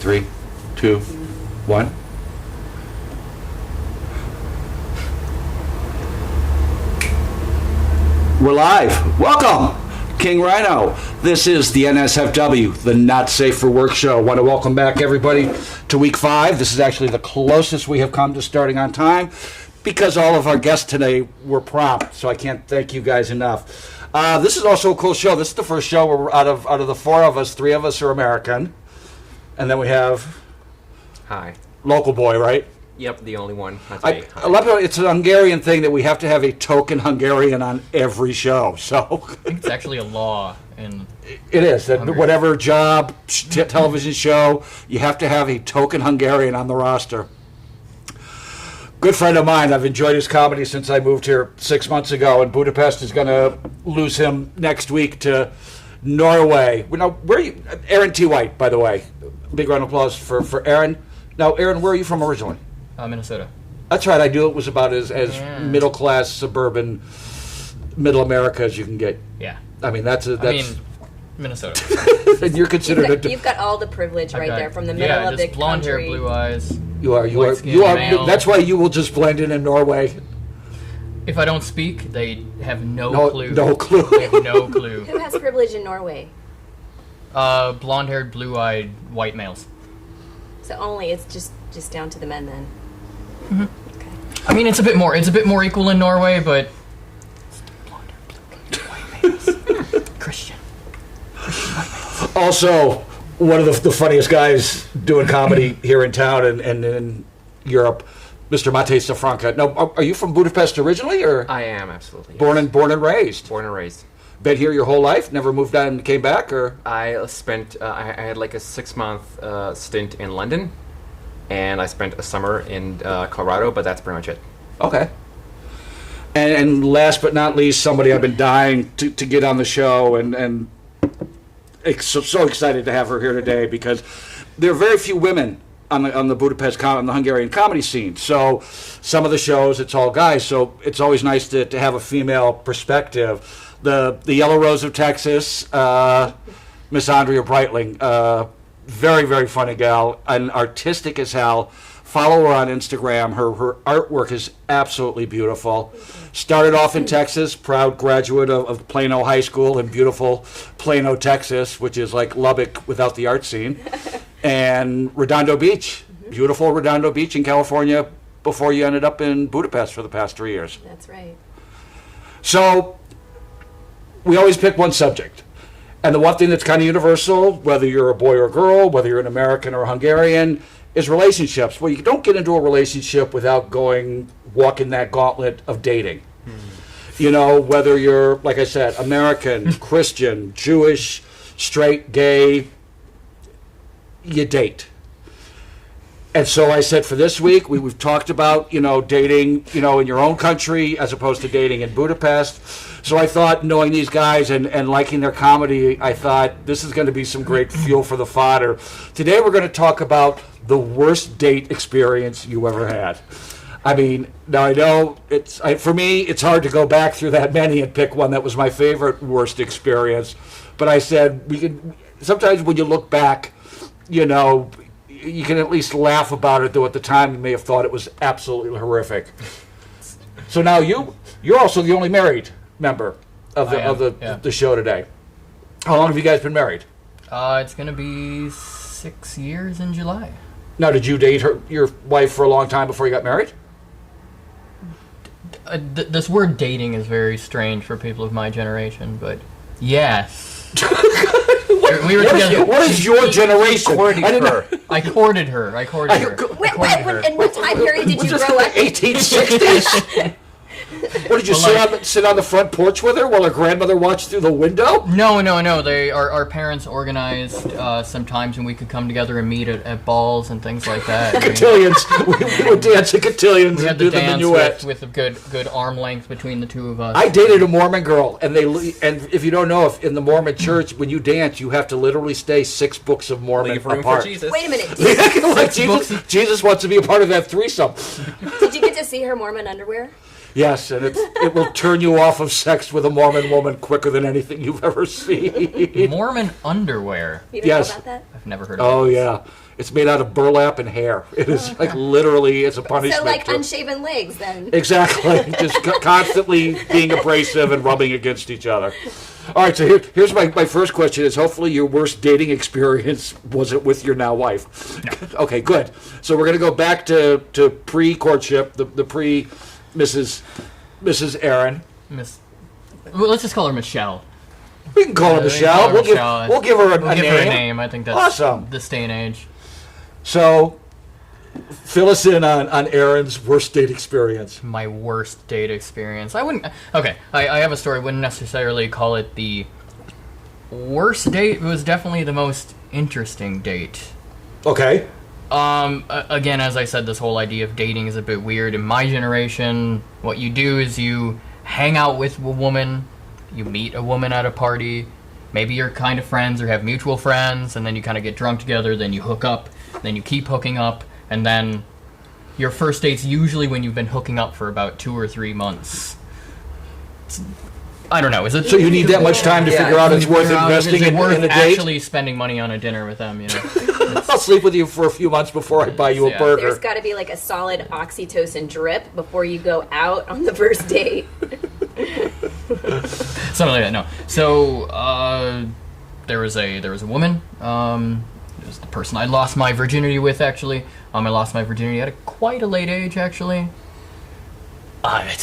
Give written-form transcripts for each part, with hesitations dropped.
3, 2, 1. We're live. Welcome, King Rhino. This is the NSFW, the Not Safe for Work show. I want to welcome back everybody to week 5. This is actually the closest we have come to starting on time because all of our guests today were prompt, so I can't thank you guys enough. This is also a cool show. This is the first show where out of the 4 of us, 3 of us are American. And then we have... Hi. Local boy, right? Yep, the only one. That's I me. love it. It's an Hungarian thing that we have to have a token Hungarian on every show. So I think it's actually a law in it is that Hungary. whatever job, television show, you have to have a token Hungarian on the roster. Good friend of mine. I've enjoyed his comedy since I moved here 6 months ago, and Budapest is going to lose him next week to Norway. Now, where are you? Aaron T. White, by the way. Big round of applause for Aaron. Now, Aaron, where are you from originally? Minnesota. That's right. I knew it was about as Yeah. middle class, suburban, middle America as you can get. Yeah. I mean, that's Minnesota. and you're considered You've got all the privilege right there from the middle of the just blonde country. hair, blue eyes. you are white skin, you are. male. That's why you will just blend in Norway. If I don't speak, they have no clue. No clue. They have no clue. Who has privilege in Norway? Blonde-haired, blue-eyed, white males. So only it's just down to the men then. Okay. I mean, it's a bit more equal in Norway, but blonde-haired, blue-eyed, white males. Christian. Also, one of the funniest guys doing comedy here in town and in Europe, Mr. Mate Safranca. Now, are you from Budapest originally, or I am, absolutely. Yes. born and raised? Born and raised. Been here your whole life? Never moved on and came back, or? I spent, I had like a 6-month stint in London, and I spent a summer in Colorado, but that's pretty much it. Okay. And last but not least, somebody I've been dying to get on the show, and so excited to have her here today because there are very few women on the Budapest, on the Hungarian comedy scene. So some of the shows, it's all guys. So it's always nice to have a female perspective. The Yellow Rose of Texas, Miss Andrea Breitling, very, very funny gal, and artistic as hell. Follow her on Instagram. Her artwork is absolutely beautiful. Started off in Texas, proud graduate of Plano High School in beautiful Plano, Texas, which is like Lubbock without the art scene. And Redondo Beach, beautiful Redondo Beach in California before you ended up in Budapest for the past 3 years. That's right. So we always pick one subject. And the one thing that's kind of universal, whether you're a boy or a girl, whether you're an American or a Hungarian, is relationships. Well, you don't get into a relationship without walking that gauntlet of dating. You know, whether you're, like I said, American, Christian, Jewish, straight, gay, you date. And so I said for this week, we've talked about, dating, in your own country as opposed to dating in Budapest. So I thought, knowing these guys and liking their comedy, I thought this is going to be some great fuel for the fodder. Today we're going to talk about the worst date experience you ever had. I mean, now I know for me, it's hard to go back through that many and pick one that was my favorite worst experience. But I said, sometimes when you look back, you can at least laugh about it, though at the time you may have thought it was absolutely horrific. So now you're also the only married member of the show today. How long have you guys been married? It's gonna be 6 years in July. Now, did you date your wife for a long time before you got married? This word dating is very strange for people of my generation, but yes. We were together. What is your generation? I courted her. In what time period did you grow up? 1860s? What, did you sit on the front porch with her while her grandmother watched through the window? No. Our parents organized some times when we could come together and meet at balls and things like that. Cotillions. We would dance at cotillions and do the minuet. with a good arm length between the two of us. I dated a Mormon girl, and if you don't know, if in the Mormon church, when you dance, you have to literally stay 6 books of Mormon Leave room apart. for Jesus. Wait a minute. Like Jesus wants to be a part of that threesome. Did you get to see her Mormon underwear? Yes, and it will turn you off of sex with a Mormon woman quicker than anything you've ever seen. Mormon underwear. You don't Yes. know about that? I've never heard of Oh it. yeah, it's made out of burlap and hair. It is like literally, it's a punishment. So like to- unshaven legs then. Exactly, just constantly being abrasive and rubbing against each other. All right, so here's my first question: is hopefully your worst dating experience was it with your now wife? No. Okay, good. So we're gonna go back to pre-courtship, the pre-Mrs. Aaron. Well, let's just call her Michelle. We can call her we can Michelle. call her We'll Michelle. give her a We'll give name. her a name. I think that's Awesome. this day and age. So, fill us in on Aaron's worst date experience. My worst date experience. I wouldn't. Okay, I have a story. I wouldn't necessarily call it the worst date. It was definitely the most interesting date. Okay. Again, as I said, this whole idea of dating is a bit weird. In my generation, what you do is you hang out with a woman, you meet a woman at a party, maybe you're kind of friends or have mutual friends, and then you kind of get drunk together, then you hook up, then you keep hooking up, and then your first date's usually when you've been hooking up for about 2 or 3 months. I don't know. Is it? So you need that much time to figure out it's worth investing in worth a date? actually spending money on a dinner with them, you know? I'll sleep with you for a few months before I buy you a Yeah. burger. There's got to be like a solid oxytocin drip before you go out on the first date. Something like that. No. So there was a woman. It was the person I lost my virginity with. Actually, I lost my virginity at quite a late age. Actually,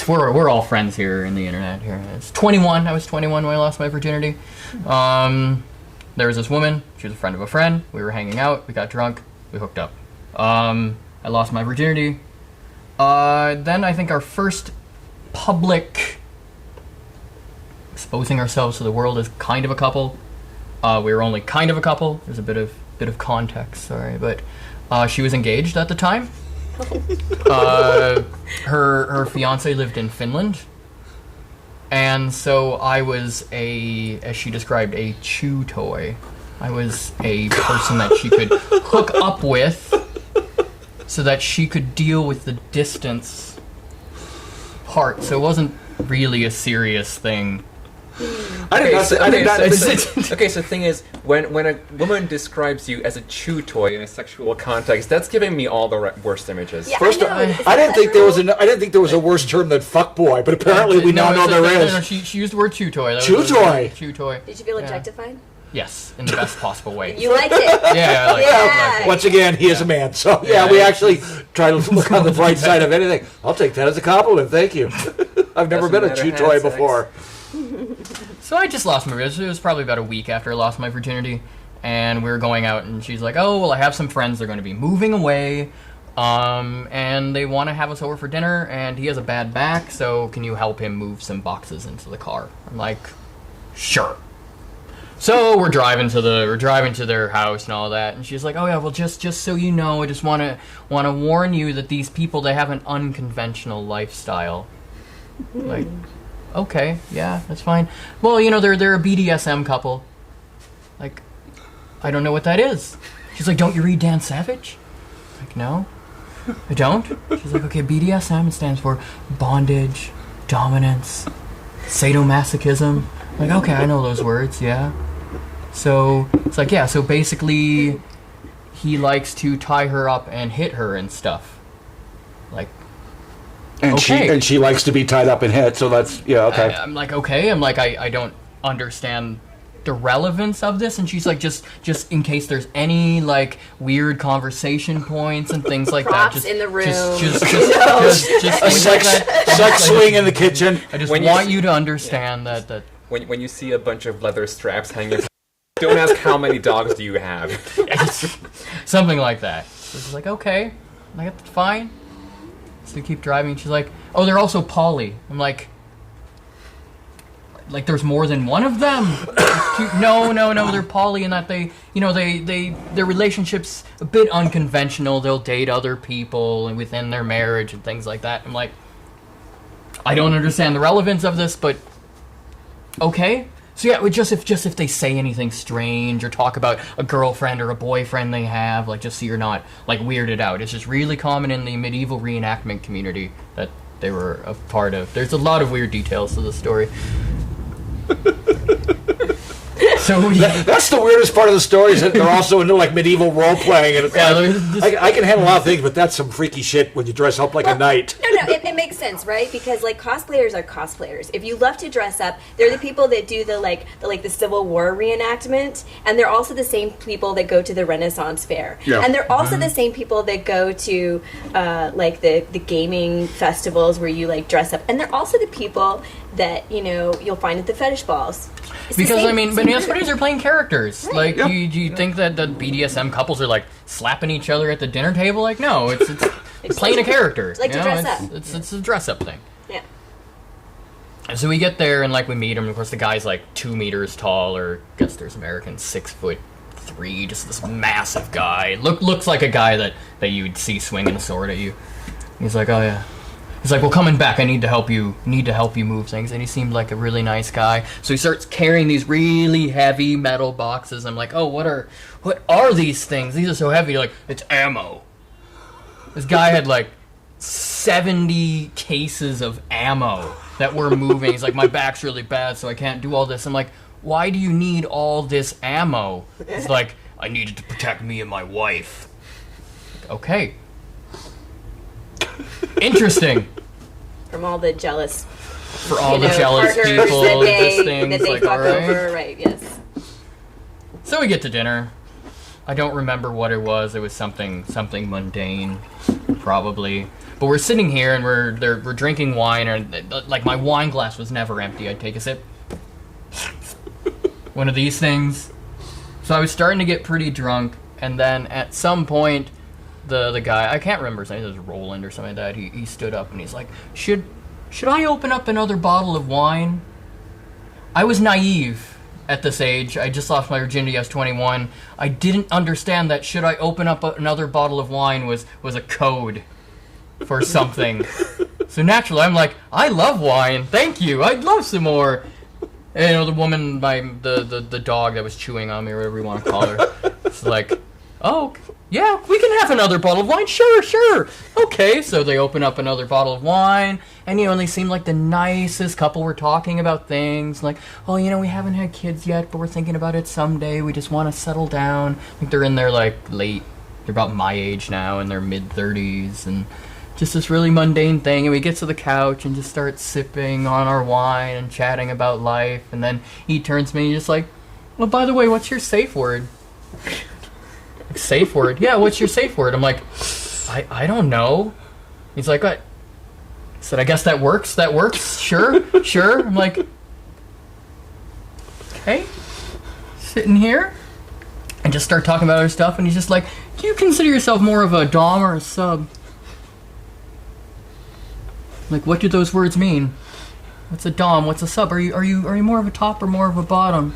we're all friends here in the internet. Here, it's 21. I was 21 when I lost my virginity. There was this woman. She was a friend of a friend. We were hanging out. We got drunk. We hooked up. I lost my virginity. Then I think our first public exposing ourselves to the world as kind of a couple. We were only kind of a couple. There's a bit of context, sorry, but she was engaged at the time. Her fiance lived in Finland, and so I was as she described, a chew toy. I was a person that she could hook up with, so that she could deal with the distance part. So it wasn't really a serious thing. I did not. Okay, so the thing is, when a woman describes you as a chew toy in a sexual context, that's giving me all the worst images. Yeah, First, I know. Is I that didn't think there was true? I didn't think there was a worse term than fuckboy, but apparently we now know there is. No, she used the word chew toy. That Chew was toy. Chew toy. Did you feel Yeah. objectified? Yes, in the best possible way. You liked it. Yeah, like, Yeah. Once again, he is a man. So Yeah. we actually try to look on the bright side of anything. I'll take that as a compliment. Thank you. I've never Doesn't been a matter chew had toy sex. before. So I just lost my virginity. It was probably about a week after I lost my virginity, and we were going out, and she's like, "Oh, well, I have some friends. They're going to be moving away, and they want to have us over for dinner. And he has a bad back, so can you help him move some boxes into the car?" I'm like, "Sure." So we're driving to their house and all that, and she's like, "Oh yeah, well, just so you know, I just want to warn you that these people, they have an unconventional lifestyle." Like, okay, yeah, that's fine. Well, you know, they're a BDSM couple. Like, I don't know what that is. She's like, "Don't you read Dan Savage?" I'm like, "No, I don't." She's like, "Okay, BDSM, it stands for bondage, dominance, sadomasochism." I'm like, "Okay, I know those words, yeah." So it's like, yeah, so basically he likes to tie her up and hit her and stuff. Like, And okay. she likes to be tied up and hit. So that's okay. I'm like, okay. I'm like, I don't understand the relevance of this. And she's like, just in case there's any like weird conversation points and things like Props that. Just in the room. Just a things like that. sex swing in the kitchen. I just When want you- you to understand that. When you see a bunch of leather straps hanging, don't ask how many dogs do you have. Something like that. So she's like, okay. I'm like, that's fine. So we keep driving. She's like, oh, they're also poly. I'm like there's more than one of them. No, they're poly in that their relationship's a bit unconventional. They'll date other people and within their marriage and things like that. I'm like, I don't understand the relevance of this, but okay. So yeah, just if they say anything strange or talk about a girlfriend or a boyfriend they have, like, just so you're not like weirded out. It's just really common in the medieval reenactment community that they were a part of. There's a lot of weird details to the story. So That's the weirdest part of the story, is that they're also into like medieval role playing, and it's I can handle a lot of things, but that's some freaky shit when you dress up like a knight. No, it makes sense, right? Because like cosplayers are cosplayers. If you love to dress up, they're the people that do the Civil War reenactment, and they're also the same people that go to the Renaissance Fair, and they're also the same people that go to like the gaming festivals where you like dress up, and they're also the people that you'll find at the fetish balls. Because bananas buddies are playing characters. Right. Like, do you think that the BDSM couples are like slapping each other at the dinner table? Like, no, it's playing a character. It's like to dress up. It's a dress up thing. Yeah. And so we get there and like we meet him. Of course, the guy's like 2 meters tall, or I guess there's Americans 6'3", just this massive guy. Looks like a guy that you'd see swinging a sword at you. He's like, oh yeah. He's like, well, coming back, I need to help you move things. And he seemed like a really nice guy. So he starts carrying these really heavy metal boxes. I'm like, oh, what are these things? These are so heavy. Like, it's ammo. This guy had like 70 cases of ammo that were moving. He's like, my back's really bad, so I can't do all this. I'm like, why do you need all this ammo? He's like, I needed to protect me and my wife. Okay. Interesting. From all the jealous, for all the jealous people, that they fuck over, right? Yes. So we get to dinner. I don't remember what it was. It was something mundane, probably. But we're sitting here and we're drinking wine, and like my wine glass was never empty. I'd take a sip. One of these things. So I was starting to get pretty drunk, and then at some point, the guy, I can't remember his name, it was Roland or something like that, he stood up and he's like, should I open up another bottle of wine? I was naive at this age. I just lost my virginity. I was 21. I didn't understand that should I open up another bottle of wine was a code for something. So naturally, I'm like, I love wine. Thank you. I'd love some more. And the woman, the dog that was chewing on me, or whatever you want to call her, it's like, oh, yeah, we can have another bottle of wine. Sure. Okay, so they open up another bottle of wine, and and they seem like the nicest couple. We're talking about things like, oh, we haven't had kids yet, but we're thinking about it someday. We just want to settle down. I think they're in their they're about my age now, in their mid-30s, and just this really mundane thing. And we get to the couch and just start sipping on our wine and chatting about life, and then he turns to me and he's just like, well, by the way, what's your safe word? Safe word? Yeah, what's your safe word? I'm like, I don't know. He's like, what? I said, I guess that works. Sure. I'm like, okay. Sitting here and just start talking about other stuff, and he's just like, do you consider yourself more of a dom or a sub? I'm like, what do those words mean? What's a dom? What's a sub? Are you more of a top or more of a bottom?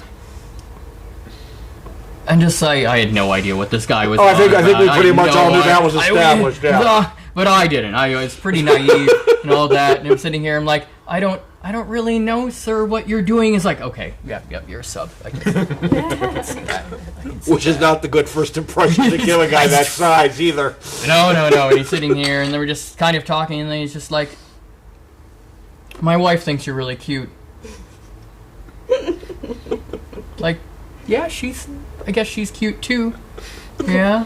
And just I had no idea what this guy was. I think we pretty much all knew that was established. But I didn't. I was pretty naive and all that. And I'm sitting here. I'm like, I don't really know, sir, what you're doing. Is like, okay, yep, you're a sub. I can see that. Which is not the good first impression to give a guy that size either. No. And he's sitting here, and then we're just kind of talking, and then he's just like, my wife thinks you're really cute. Like, yeah, I guess she's cute too. Yeah.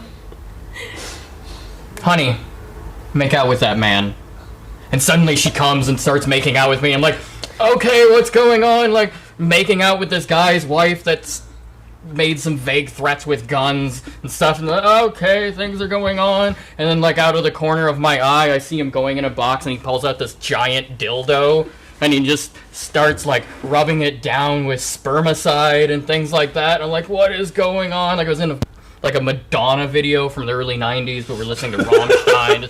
Honey, make out with that man. And suddenly she comes and starts making out with me. I'm like, okay, what's going on? Like, making out with this guy's wife that's made some vague threats with guns and stuff. And like, okay, things are going on. And then, like, out of the corner of my eye, I see him going in a box, and he pulls out this giant dildo. And he just starts, like, rubbing it down with spermicide and things like that. And I'm like, what is going on? Like, I was in a Madonna video from the early 90s, but we're listening to Rammstein.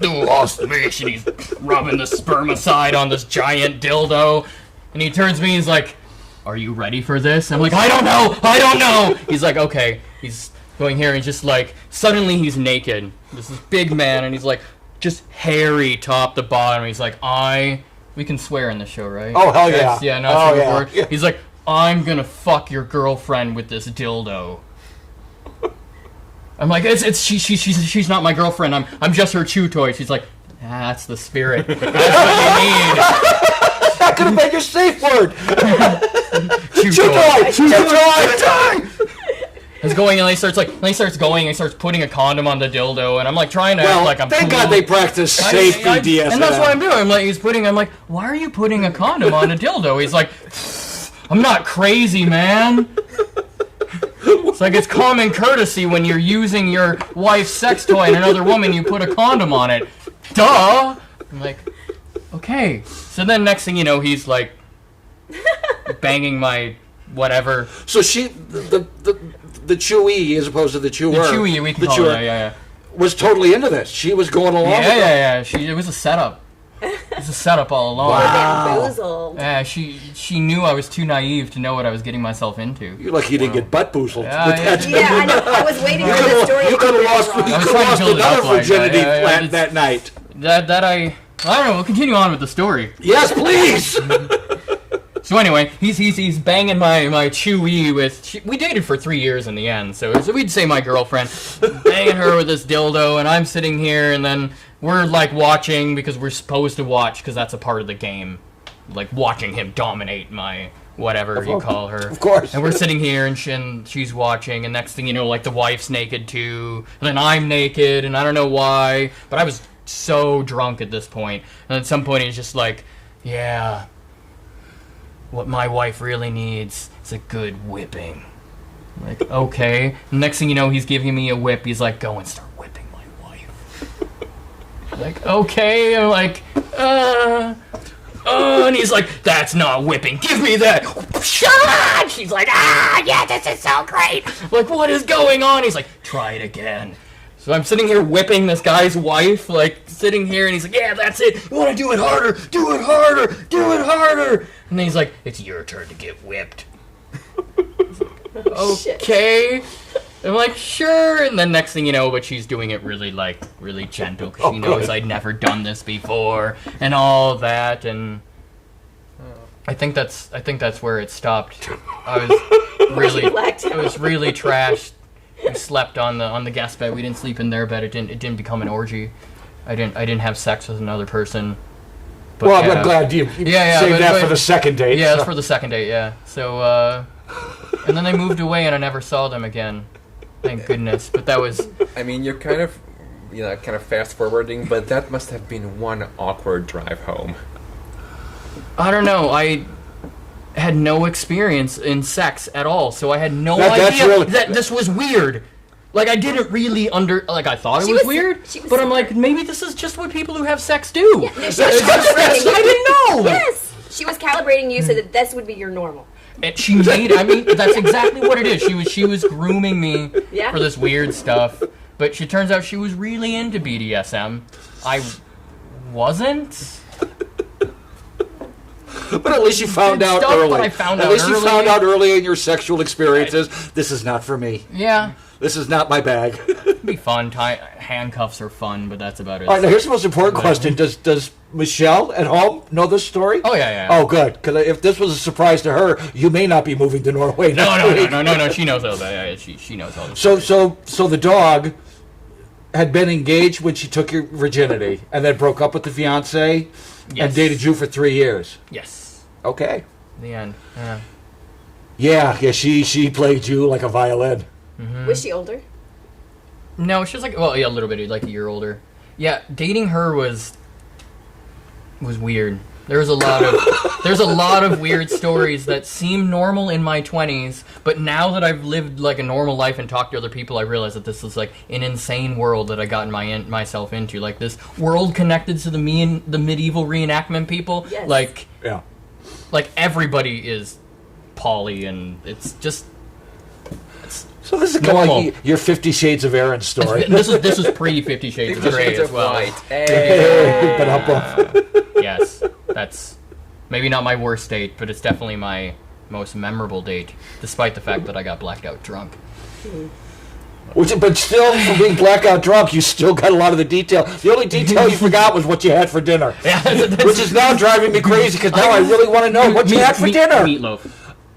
Du hast mich. And he's rubbing the spermicide on this giant dildo. And he turns to me, he's like, are you ready for this? And I'm like, I don't know. He's like, okay. He's going here, and just, like, suddenly he's naked. This is big man, and he's, like, just hairy top to bottom. He's like, we can swear in this show, right? Oh, hell yeah. Yeah, not sure before. He's like, I'm gonna fuck your girlfriend with this dildo. I'm like, she's not my girlfriend. I'm just her chew toy. She's like, That's the spirit. That's what you need. That could have been your safe word. Chew toy. He's going and he starts putting a condom on the dildo, and I'm like trying to act like I'm thank cool. God they practice safe BDSM. And that's what I'm doing. I'm like, why are you putting a condom on a dildo? He's like, I'm not crazy, man. It's like it's common courtesy when you're using your wife's sex toy and another woman, you put a condom on it. Duh. I'm like, okay. So then next thing you know, he's like banging my whatever. So the chewy as opposed to the chewer. The chewy, we can call it, yeah. Was totally into this. She was going along with it. Yeah. It was a setup. It was a setup all along. Bamboozled. Yeah, she knew I was too naive to know what I was getting myself into. You're lucky you didn't get butt boozled. Yeah, I know. I was waiting for the story. You could have lost another virginity that night. I don't know. We'll continue on with the story. Yes, please. So anyway, he's banging my chewy with. We dated for 3 years in the end, so we'd say my girlfriend, banging her with this dildo, and I'm sitting here, and then we're like watching because we're supposed to watch because that's a part of the game, like watching him dominate my whatever you call her. Of course. And we're sitting here, and she's watching, and next thing you know, like the wife's naked too, and then I'm naked, and I don't know why, but I was so drunk at this point, and at some point he's just like, yeah. What my wife really needs is a good whipping. I'm like, okay. Next thing you know, he's giving me a whip. He's like, go and start whipping my wife. I'm like, okay. I'm like, and he's like, that's not whipping. Give me that. Shut! She's like, yeah, this is so great. I'm like, what is going on? He's like, try it again. So I'm sitting here whipping this guy's wife, like, sitting here, and he's like, yeah, that's it. You want to do it harder? Do it harder. Do it harder. And then he's like, it's your turn to get whipped. Okay. I'm like, sure. And then next thing you know, but she's doing it really gentle, because she knows I'd never done this before, and all that, and I think that's where it stopped. I was really trashed. We slept on the guest bed. We didn't sleep in their bed. It didn't become an orgy. I didn't have sex with another person. But well, I'm glad you saved that for the second date. Yeah, it's for the second date. Yeah. So and then they moved away, and I never saw them again. Thank goodness. But that was. I mean, you're kind of fast forwarding, but that must have been one awkward drive home. I don't know. I had no experience in sex at all, so I had no idea that this was weird. Like, I didn't really I thought it was weird, but I'm like, maybe this is just what people who have sex do. Yeah, no, I didn't know. Yes, she was calibrating you so that this would be your normal. And that's exactly what it is. She was grooming me for this weird stuff, but she turns out she was really into BDSM. I wasn't. But at least you found out early. At least you found out early in your sexual experiences. This is not for me. Yeah. This is not my bag. It'd be fun. Handcuffs are fun, but that's about it. All right, now here's the most important question. Does Michelle at home know this story? Oh, yeah. Oh, good. Because if this was a surprise to her, you may not be moving to Norway. No. She knows all that. Yeah, she knows all this. So the dog had been engaged when she took your virginity and then broke up with the fiancé and dated you for 3 years. Yes. Okay. In the end. Yeah. She played you like a violin. Mm-hmm. Was she older? No, she was a little bit, like a year older. Yeah, dating her was weird. There's a lot of weird stories that seem normal in my 20s, but now that I've lived like a normal life and talked to other people, I realize that this is like an insane world that I got myself into. Like this world connected to the medieval reenactment people. Yes. Like everybody is poly, and it's just. So this is kind of like your 50 Shades of Aaron story. This is pre 50 Shades of Grey as well. Yes, that's maybe not my worst date, but it's definitely my most memorable date, despite the fact that I got blacked out drunk. But still, from being blackout drunk, you still got a lot of the detail. The only detail you forgot was what you had for dinner. Yeah, which is now driving me crazy, because now I really want to know what you had for dinner. Meatloaf.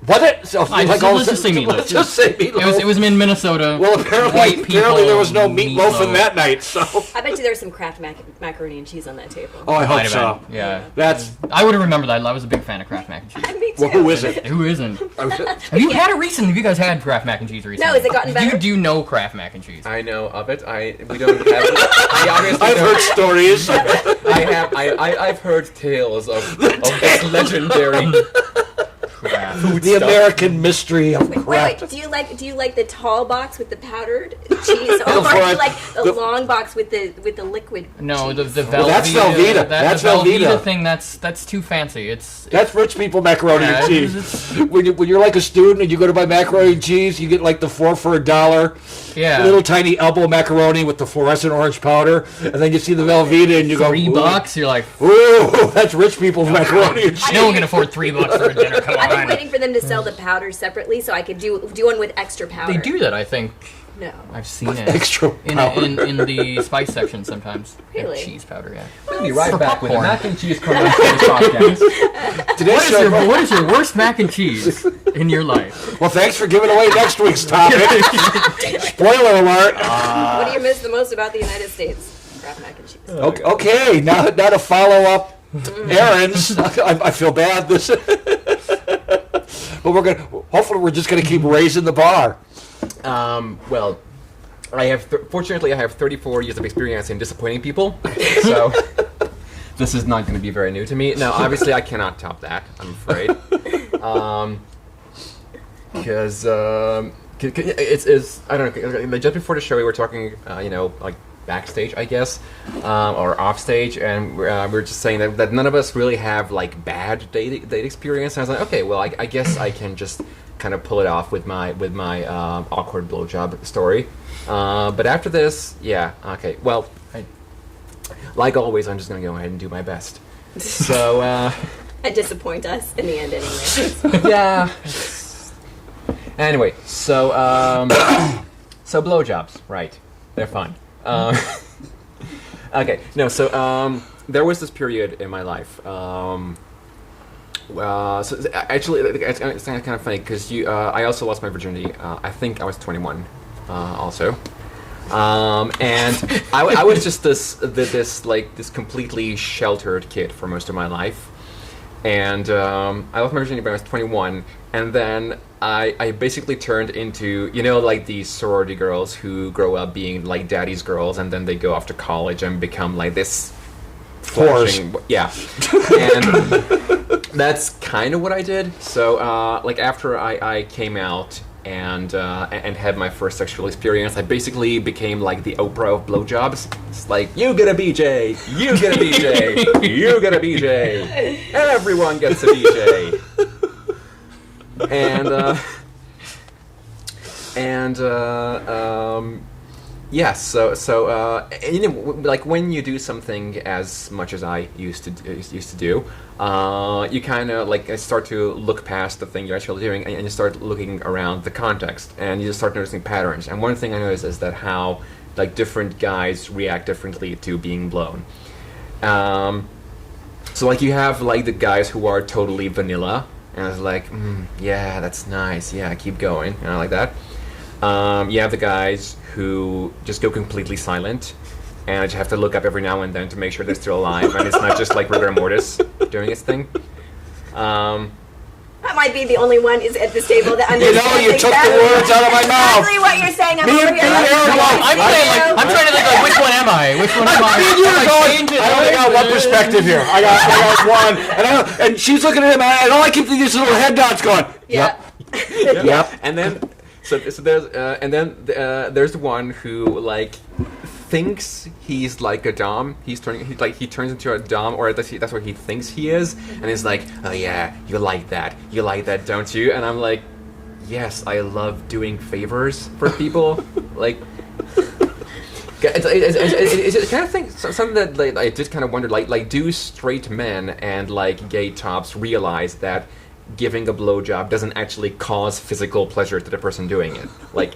Was it? So, Let's just say meatloaf. Let's just say meatloaf. It was in Minnesota. Well, White apparently there was no people, meatloaf in that night, so... I bet you there's some Kraft macaroni and cheese on that table. Oh, I Might hope have so. been. Yeah. That's... I would have remembered that. I was a big fan of Kraft mac and cheese. Me too. Well, who isn't? Who isn't? Have you had it recently? Have you guys had Kraft mac and cheese recently? No, has it gotten better? Do you know Kraft mac and chease? I know of it. We don't have it. I obviously I've don't- heard stories. I've heard tales of this legendary crap. The stuff. American mystery of Wait, crap. do you like the tall box with the powdered cheese, or No, do for you like the the- long box with the liquid? No, cheese? the Velveeta. Well, that's Velveeta. That's the Velveeta Velveeta. thing. That's too fancy. That's rich people macaroni Yeah, and cheese. When you're like a student and you go to buy macaroni and cheese, you get like the 4 for $1. Yeah. Little tiny elbow macaroni with the fluorescent orange powder, and then you see the Velveeta and you go, $3. You're like, ooh, that's rich people's macaroni and cheese. no one can afford $3 for a dinner. Come I've been on. waiting for them to sell the powder separately so I could do one with extra powder. They do that, I think. No. I've seen it. Extra in powder. in the spice section sometimes. They have Really? cheese powder, yeah. We'll be right For back with a popcorn. mac and cheese commercial podcast. Today's show, What is your worst mac and cheese in your life? well, thanks for giving away next week's topic. Spoiler alert. What do you miss the most about the United States? Kraft mac and cheese. Okay, now to follow up errands. I feel bad. But hopefully we're just gonna keep raising the bar. Well, fortunately I have 34 years of experience in disappointing people, so this is not going to be very new to me. Now, obviously, I cannot top that. I'm afraid, because it's I don't know. Just before the show, we were talking, like backstage, I guess, or off stage, and we were just saying that none of us really have like bad date experience. And I was like, okay, well, I guess I can just kind of pull it off with my awkward blowjob story. But after this, yeah, okay. Well, like always, I'm just gonna go ahead and do my best. So, And disappoint us in the end, anyway. yeah. Anyway, so so blowjobs, right? They're fun. Okay, no. So there was this period in my life. So actually, it's kind of funny because I also lost my virginity. I think I was 21, also, and I was just this completely sheltered kid for most of my life, and I lost my virginity when I was 21, and then I basically turned into like these sorority girls who grow up being like daddy's girls, and then they go off to college and become like this. Yeah, and that's kind of what I did. So, like after I came out and had my first sexual experience, I basically became like the Oprah of blowjobs. It's like, you get a BJ, you get a BJ, you get a BJ, everyone gets a BJ, yes, so like when you do something as much as I used to do, you kind of like start to look past the thing you're actually doing, and you start looking around the context, and you start noticing patterns. And one thing I noticed is that how like different guys react differently to being blown. So like you have like the guys who are totally vanilla, and I was like, yeah, that's nice, yeah, keep going, like that. You have the guys who just go completely silent, and I just have to look up every now and then to make sure they're still alive, and it's not just like rigor mortis doing its thing. That might be the only one is at this table that understands you took the words out of my mouth. exactly what you're saying. I'm Me over and here. Peter, I'm trying to think like which one am I? Which one am I? I only got one perspective here. I got one, and she's looking at him, and all I keep thinking is little head dots going. Yeah. Yep. And then so there's there's the one who like thinks he's like a dom. He turns into a dom, or that's what he thinks he is, and he's like, oh yeah, you like that, don't you? And I'm like, yes, I love doing favors for people. Like, it's kind of thing, something that like, I just kind of wondered, like do straight men and like gay tops realize that giving a blowjob doesn't actually cause physical pleasure to the person doing it? Like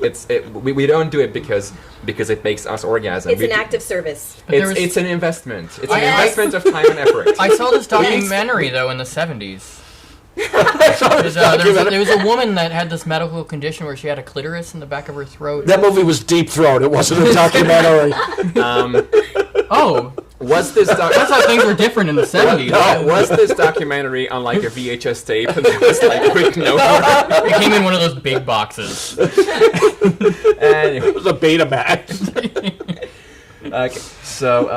we don't do it because it makes us orgasm. It's an act of service. It's an investment. It's an investment of time and effort. I saw this documentary though in the 70s There was a woman that had this medical condition where she had a clitoris in the back of her throat. That movie was Deep Throat. It wasn't a documentary. Oh. Was this That's how things were different in the 70s. was this documentary on like a VHS tape and it was like written over? It came in one of those big boxes. Anyway. It was a Betamax. Okay, so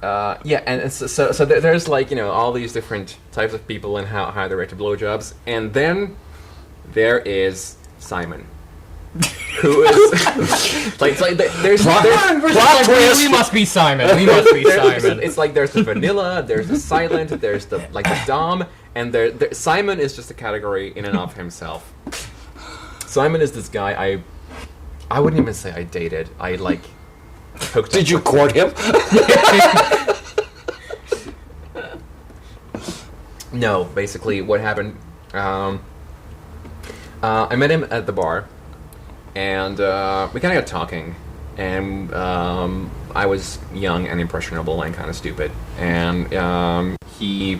and so there's like all these different types of people and how they rate to blowjobs, and then there is Simon, who is like there's we must be Simon. We must be Simon. It's like there's the vanilla, there's the silent, there's the dom, and there Simon is just a category in and of himself. Simon is this guy I wouldn't even say I dated. I like. Did you court him? No, basically what happened, I met him at the bar, and we kind of got talking, and I was young and impressionable and kind of stupid, and he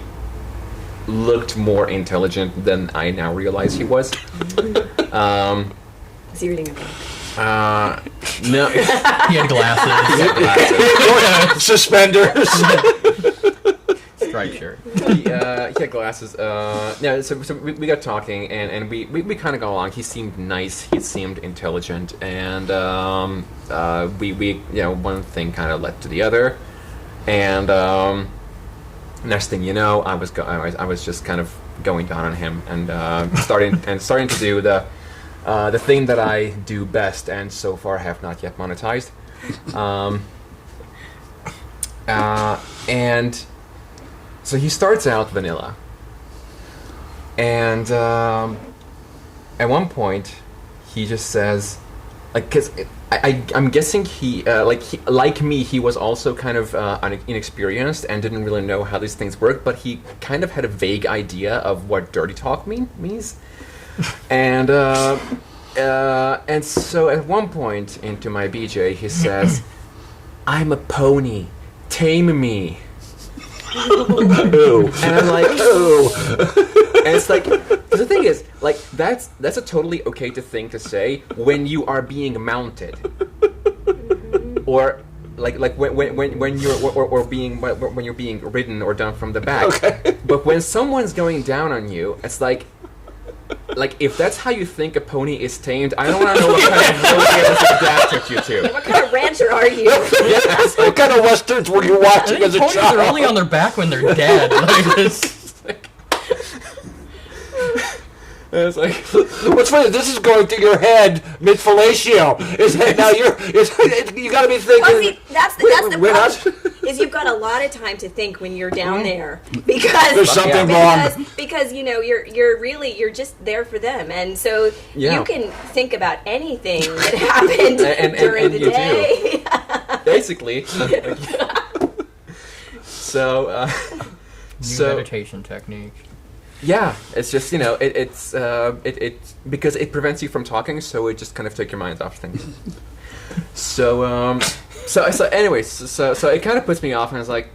looked more intelligent than I now realize he was. Is he reading a book? No. He had glasses. Suspenders. Striped shirt. He had glasses. Yeah, so we got talking, and we kind of got along. He seemed nice. He seemed intelligent, and we one thing kind of led to the other, and next thing you know, I was just kind of going down on him and starting to do the thing that I do best, and so far have not yet monetized. And so he starts out vanilla, and at one point he just says, like, because I'm guessing he like me, he was also kind of inexperienced and didn't really know how these things work, but he kind of had a vague idea of what dirty talk means. And so at one point into my BJ, he says, "I'm a pony, tame me." Ooh. And I'm like, "Ooh." And it's like, the thing is, like, that's a totally okay thing to say when you are being mounted, or like when you're being ridden or done from the back. Okay. But when someone's going down on you, it's like if that's how you think a pony is tamed, I don't want to know what kind of realistic dad took you to. What kind of rancher are you? Yes. What kind of westerns were you watching as a Ponies child? are only on their back when they're dead. It's like, What's funny? This is going through your head mid fellatio. Now you got to be thinking. Well, see, that's the we're problem. Is you've got a lot of time to think when you're down there because There's something wrong. because you're just there for them, and so you can think about anything that happened during the day. basically. So meditation technique. Yeah, it's just it's because it prevents you from talking, so it just kind of takes your mind off things. So anyways, so it kind of puts me off, and I was like,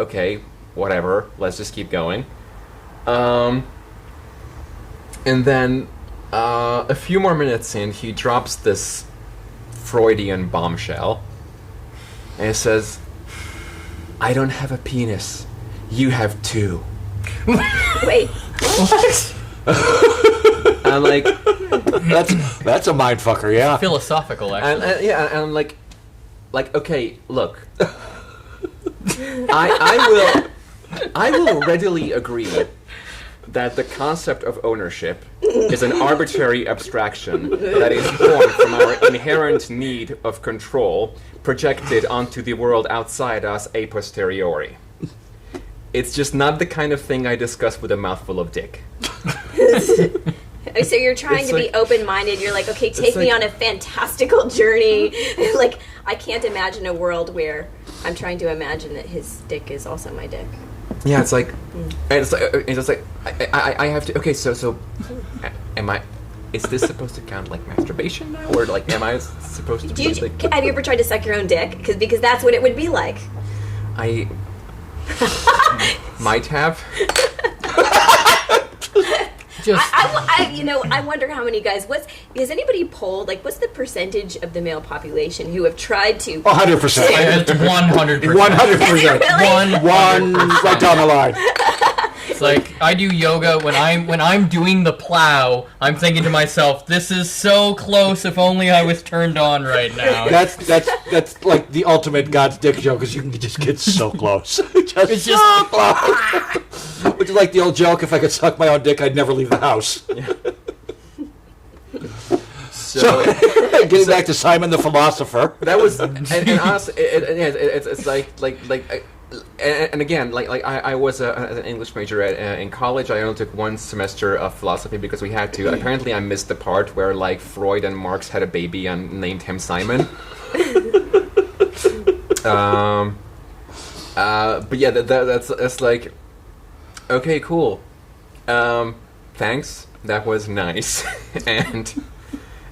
okay, whatever, let's just keep going. And then a few more minutes in, he drops this Freudian bombshell, and he says, "I don't have a penis. You have two." Wait, What? I'm like, That's a mind fucker, yeah. Philosophical, actually. and I'm like, okay, look, I will readily agree that the concept of ownership is an arbitrary abstraction that is born from our inherent need of control projected onto the world outside us a posteriori. It's just not the kind of thing I discuss with a mouthful of dick. so you're trying to be open-minded. You're like, okay, take me on a fantastical journey. Like, I can't imagine a world where I'm trying to imagine that his dick is also my dick. Yeah, it's like, it's just like I have to. Okay, so, am I? Is this supposed to count like masturbation now, or like am I supposed to? Have you ever tried to suck your own dick? Because that's what it would be like. I might have. just I wonder how many guys. Has anybody polled? Like, what's the percentage of the male population who have tried to? 100%. it's 100%. 100%. One right down the line. It's like I do yoga when I'm doing the plow. I'm thinking to myself, "This is so close. If only I was turned on right now." That's like the ultimate God's dick joke, because you can just get so close. It's just so close. Which is like the old joke: if I could suck my own dick, I'd never leave the house. Yeah. So getting back to Simon the philosopher. That was, and honestly, it's like. And again, I was an English major in college. I only took one semester of philosophy because we had to. Apparently, I missed the part where like Freud and Marx had a baby and named him Simon. But yeah, that's like, okay, cool. Thanks. That was nice, and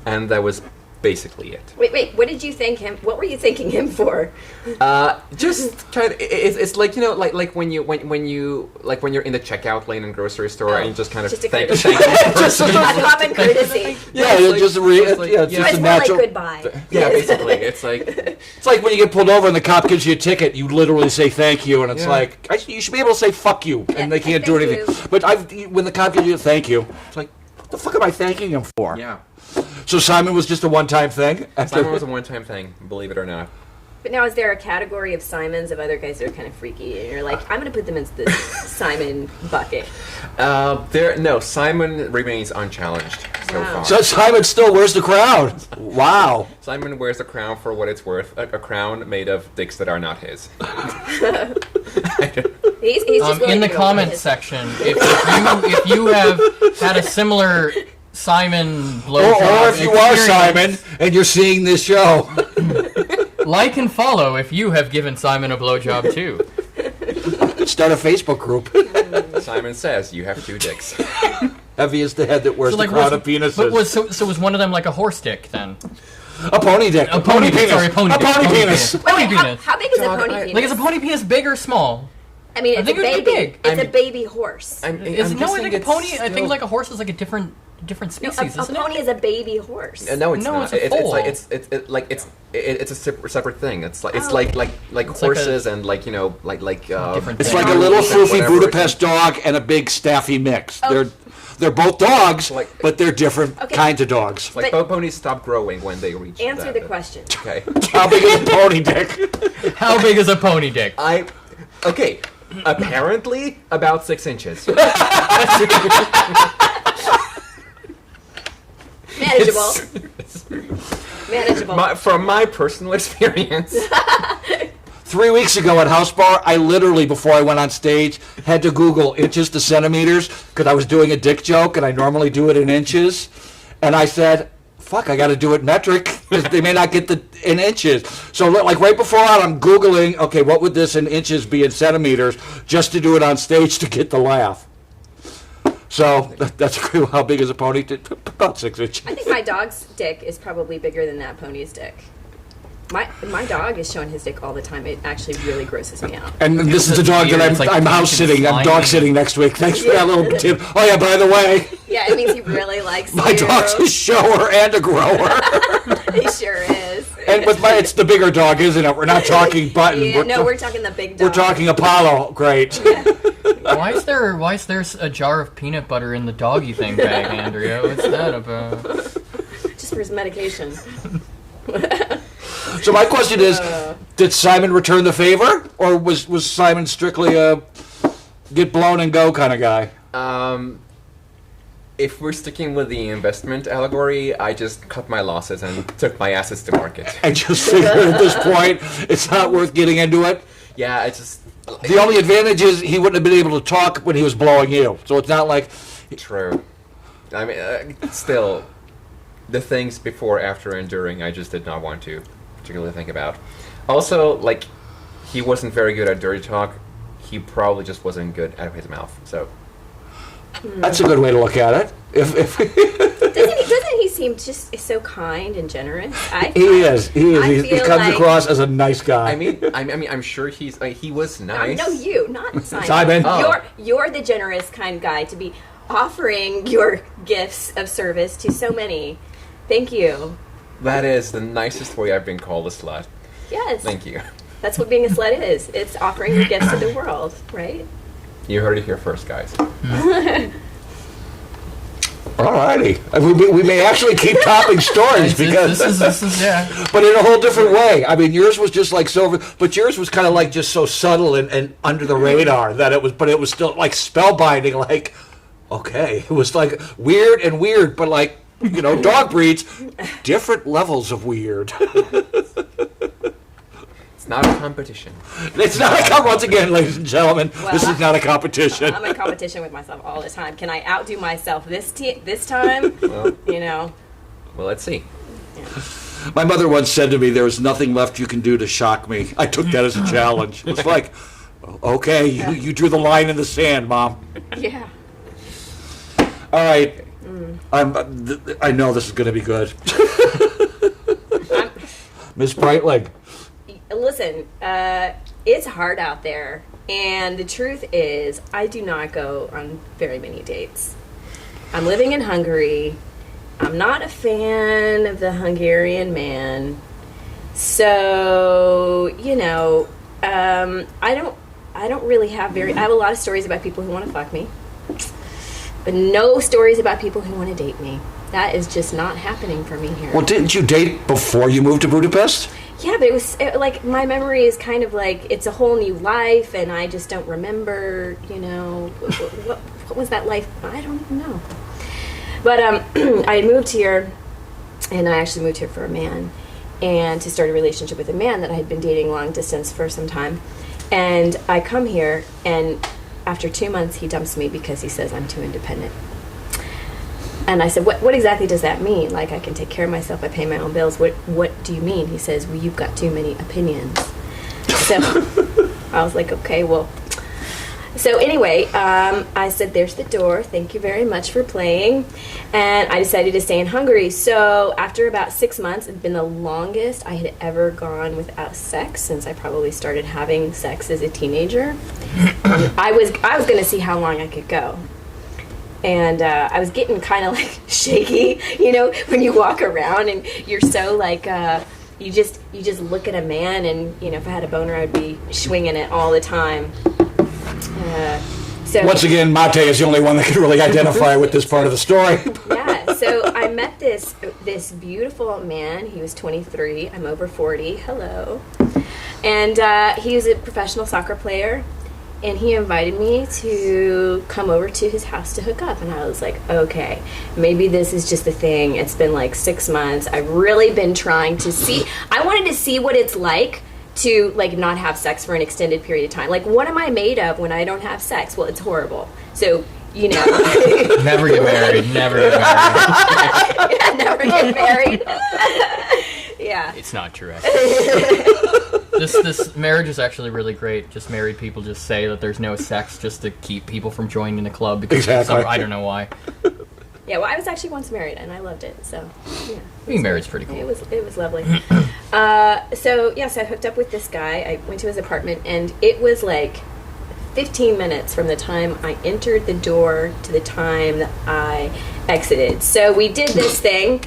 that was basically it. Wait. What did you thank him? What were you thanking him for? Just kind of. It's like, you know, like when you're in the checkout lane in grocery store and you just kind of thank just a common courtesy. Yeah, it's just It's a more natural. like goodbye. Yeah, basically, it's like when you get pulled over and the cop gives you a ticket, you literally say thank you, and it's like you should be able to say fuck you, and they can't do thank anything. you. But when the cop gives you a thank you, it's like, what the fuck am I thanking him for? yeah. So Simon was just a one-time thing? Simon was a one-time thing, believe it or not. But now, is there a category of Simons, of other guys that are kind of freaky, and you're like, I'm going to put them in the Simon bucket? No, Simon remains unchallenged so Wow. far. So Simon still wears the crown. Wow. Simon wears the crown for what it's worth, a crown made of dicks that are not his. He's just willing in the to go comments with section, if you have had a similar Simon Or blowjob if you are experience, Simon and you're seeing this show, like and follow if you have given Simon a blowjob too. start a Facebook group. Simon says you have two dicks. Heavy is the head that wears the crown of penises. But was one of them like a horse dick then? A pony dick. A pony penis. Sorry, pony a dick. pony penis. Wait, Pony penis. how big is Dog, a pony penis? Like, is a pony penis big or small? I mean, it's think a it would baby. be big. It's a baby horse. I'm I just think a pony. it's I think still- like a horse is like a different species, a isn't pony it? is a baby horse. No, it's No, not. it's a foal. It's a separate thing. It's like Oh. like horses and like, you know, like Different It's thing. like a little foofy Whatever. Budapest dog and a big staffy mix. Oh. They're both dogs, Like- but they're different Okay. kinds of dogs. like But- ponies stop growing when they reach. Answer that. the question. Okay. How big is a pony dick? How big is a pony dick? Okay. Apparently about 6 inches. Manageable. Manageable. From my personal experience. 3 weeks ago at House Bar, I literally, before I went on stage, had to Google inches to centimeters because I was doing a dick joke and I normally do it in inches. And I said, fuck, I got to do it metric because they may not get in inches. So like right before I'm Googling, okay, what would this in inches be in centimeters, just to do it on stage to get the laugh. So that's how big is a pony? About 6 inches. I think my dog's dick is probably bigger than that pony's dick. My dog is showing his dick all the time. It actually really grosses me out. And this is the dog that It's like I'm house sitting. I'm dog slimy. sitting next week. Thanks for that little tip. Oh yeah, by the way, Yeah, it means he really likes my you. dog's a shower and a grower. He sure is. And it's the bigger dog, isn't it? We're not talking Button. Yeah, we're talking the big dog. We're talking Apollo. Great. Why is there a jar of peanut butter in the doggy thing bag, Andrea? What's that about? Just for his medication. So my question is, did Simon return the favor, or was Simon strictly a get blown and go kind of guy? If we're sticking with the investment allegory, I just cut my losses and took my assets to market. I just figured at this point it's not worth getting into it. Yeah, I just... The only advantage is he wouldn't have been able to talk when he was blowing you. So it's not like... True. I mean, still, the things before, after, and during, I just did not want to particularly think about. Also, like, he wasn't very good at dirty talk. He probably just wasn't good at his mouth, so... That's a good way to look at it. Doesn't he seem just so kind and generous? He is. He feel comes like- across as a nice guy. I mean, I'm sure he was nice. No, you, not Simon. Simon. Oh. You're the generous, kind guy to be. offering your gifts of service to so many. Thank you. That is the nicest way I've been called a slut. Yes. Thank you. That's what being a slut is. It's offering your gifts to the world, right? You heard it here first, guys. All righty. We may actually keep topping stories because, this is yeah. but in a whole different way. I mean, yours was just like so, but yours was kind of like just so subtle and under the radar that it was, but it was still like spellbinding. Like, okay, it was like weird, but like, you know, dog breeds, different levels of weird. It's not a competition. It's not a once again, ladies and gentlemen, Well, this is not a competition. I'm in competition with myself all the time. Can I outdo myself this time? Well, You know. well, let's see. My mother once said to me, "There's nothing left you can do to shock me." I took that as a challenge. It's like, okay, you drew the line in the sand, Mom. Yeah. All right. I know this is going to be good. Miss Breitling. Listen, it's hard out there, and the truth is, I do not go on very many dates. I'm living in Hungary. I'm not a fan of the Hungarian man, so you know, I don't really have I have a lot of stories about people who want to fuck me, but no stories about people who want to date me. That is just not happening for me here. Well, didn't you date before you moved to Budapest? Yeah, but like my memory is kind of like it's a whole new life, and I just don't remember. You know, what was that life? I don't even know. But I had moved here, and I actually moved here for a man, and to start a relationship with a man that I had been dating long distance for some time. And I come here, and after 2 months, he dumps me because he says I'm too independent. And I said, what exactly does that mean? Like, I can take care of myself, I pay my own bills. What do you mean? He says, well, you've got too many opinions. So I was like, okay, well. So anyway, I said, there's the door. Thank you very much for playing. And I decided to stay in Hungary. So after about 6 months, it's been the longest I had ever gone without sex since I probably started having sex as a teenager. I was going to see how long I could go. And I was getting kind of like shaky, you know, when you walk around and you're so like, you just look at a man, and you know, if I had a boner, I'd be swinging it all the time. So once again, Mate is the only one that can really identify with this part of the story. Yeah, so I met this beautiful man. He was 23. I'm over 40. Hello. And he was a professional soccer player. And he invited me to come over to his house to hook up. And I was like, okay, maybe this is just a thing. It's been like 6 months. I've really been trying to see. I wanted to see what it's like to like not have sex for an extended period of time. Like, what am I made of when I don't have sex? Well, it's horrible. So, you know. Never get married. Never get married. Yeah, never get married. Yeah. It's not true, actually. This marriage is actually really great. Just married people just say that there's no sex just to keep people from joining the club. Because exactly. I don't know why. Yeah, well, I was actually once married, and I loved it. So, yeah. Being married's pretty cool. It was lovely. So yes, I hooked up with this guy. I went to his apartment, and it was like 15 minutes from the time I entered the door to the time that I exited. So we did this thing,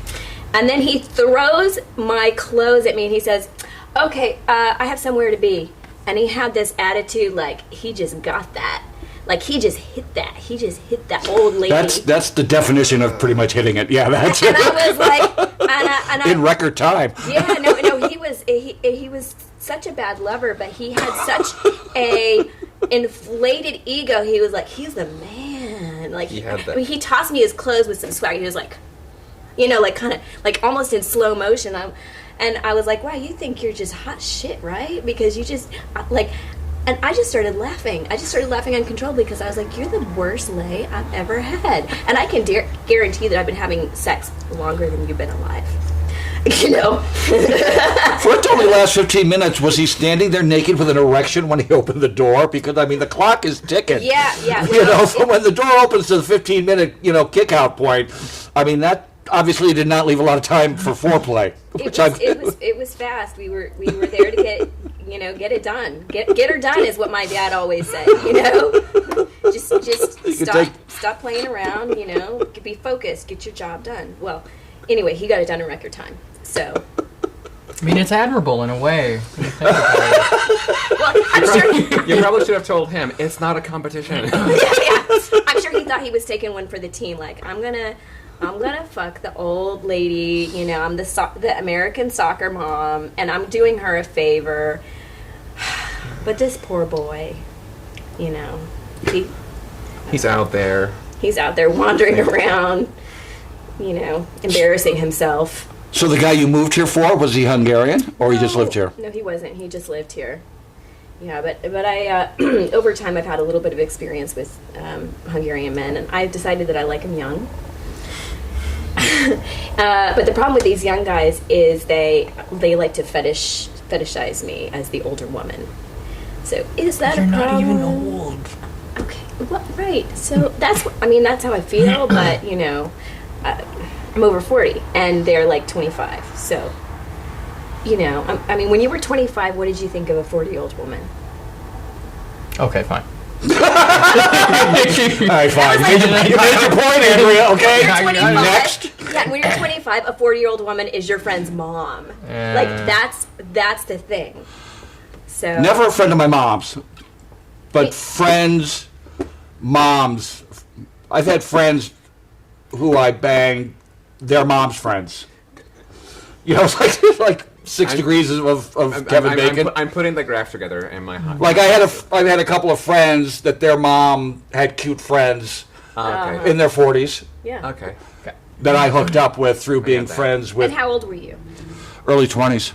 and then he throws my clothes at me, and he says, okay, I have somewhere to be. And he had this attitude like he just got that. Like he just hit that. He just hit that old lady. That's the definition of pretty much hitting it. Yeah, that's and it. I was like, in record time. Yeah, no, he was such a bad lover, but he had such a inflated ego. He was like, he's the man. Like he tossed me his clothes with some swag. He was like, you know, like kind of like almost in slow motion. And I was like, wow, you think you're just hot shit, right? Because you just like. And I just started laughing. I just started laughing uncontrollably because I was like, you're the worst lay I've ever had. And I can guarantee that I've been having sex longer than you've been alive. You know? For it to only last 15 minutes, was he standing there naked with an erection when he opened the door? Because, I mean, the clock is ticking. Yeah. You know, from when the door opens to the 15-minute, you know, kick-out point, I mean, that obviously did not leave a lot of time for foreplay. It was fast. We were there to get it done. Get her done is what my dad always said. Just stop playing around. Be focused. Get your job done. Well, anyway, he got it done in record time. So. I mean, it's admirable in a way. When you think about it. Well, I'm sure. You probably should have told him it's not a competition. Yeah. I'm sure he thought he was taking one for the team. Like, I'm gonna fuck the old lady. I'm the American soccer mom, and I'm doing her a favor. But this poor boy, he's out there. He's out there wandering around, embarrassing himself. So the guy you moved here for, was he Hungarian, or he just lived here? No, he wasn't. He just lived here. Yeah, but I over time I've had a little bit of experience with Hungarian men, and I've decided that I like them young. But the problem with these young guys is they like to fetishize me as the older woman. So is that a problem? You're not even old. Okay, well, right. So that's how I feel, but I'm over 40, and they're like 25. So, when you were 25, what did you think of a 40-year-old woman? Okay, fine. All right, fine. You made your point, Andrea. Okay. When you're 25, Next. Yeah, when you're 25, a 40-year-old woman is your friend's mom. Like that's the thing. So Never a friend of my mom's, but friends, moms. I've had friends who I banged their mom's friends. It's like 6 degrees of Kevin Bacon. I'm putting the graph together in my heart. Like I've had a couple of friends that their mom had cute friends Okay. in their 40s yeah. Okay. that I hooked up with through being that. friends with And how old were you? early 20s.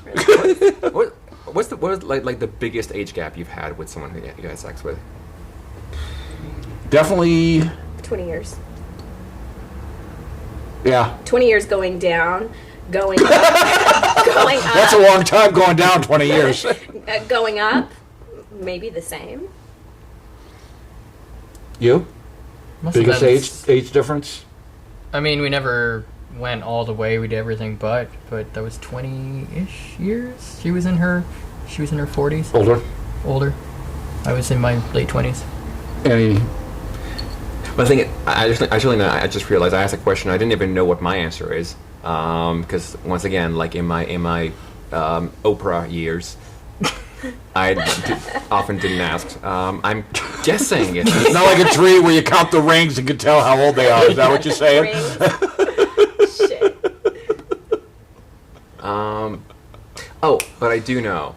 What was like the biggest age gap you've had with someone who you had sex with? Definitely, 20 years. yeah. 20 years going down, going up, going up. That's a long time going down 20 years. Going up, maybe the same. You? Must have Biggest been age difference? I mean, we never went all the way. We did everything but that was 20-ish years. She was in her 40s. Older. I was in my late 20s. Any? But I think I just realized I asked a question. I didn't even know what my answer is, because once again, like in my Oprah years, often didn't ask. I'm guessing it's Not like a tree where you count the rings and can tell how old they are. Is that what you're saying? Rings. Shit. Oh, but I do know.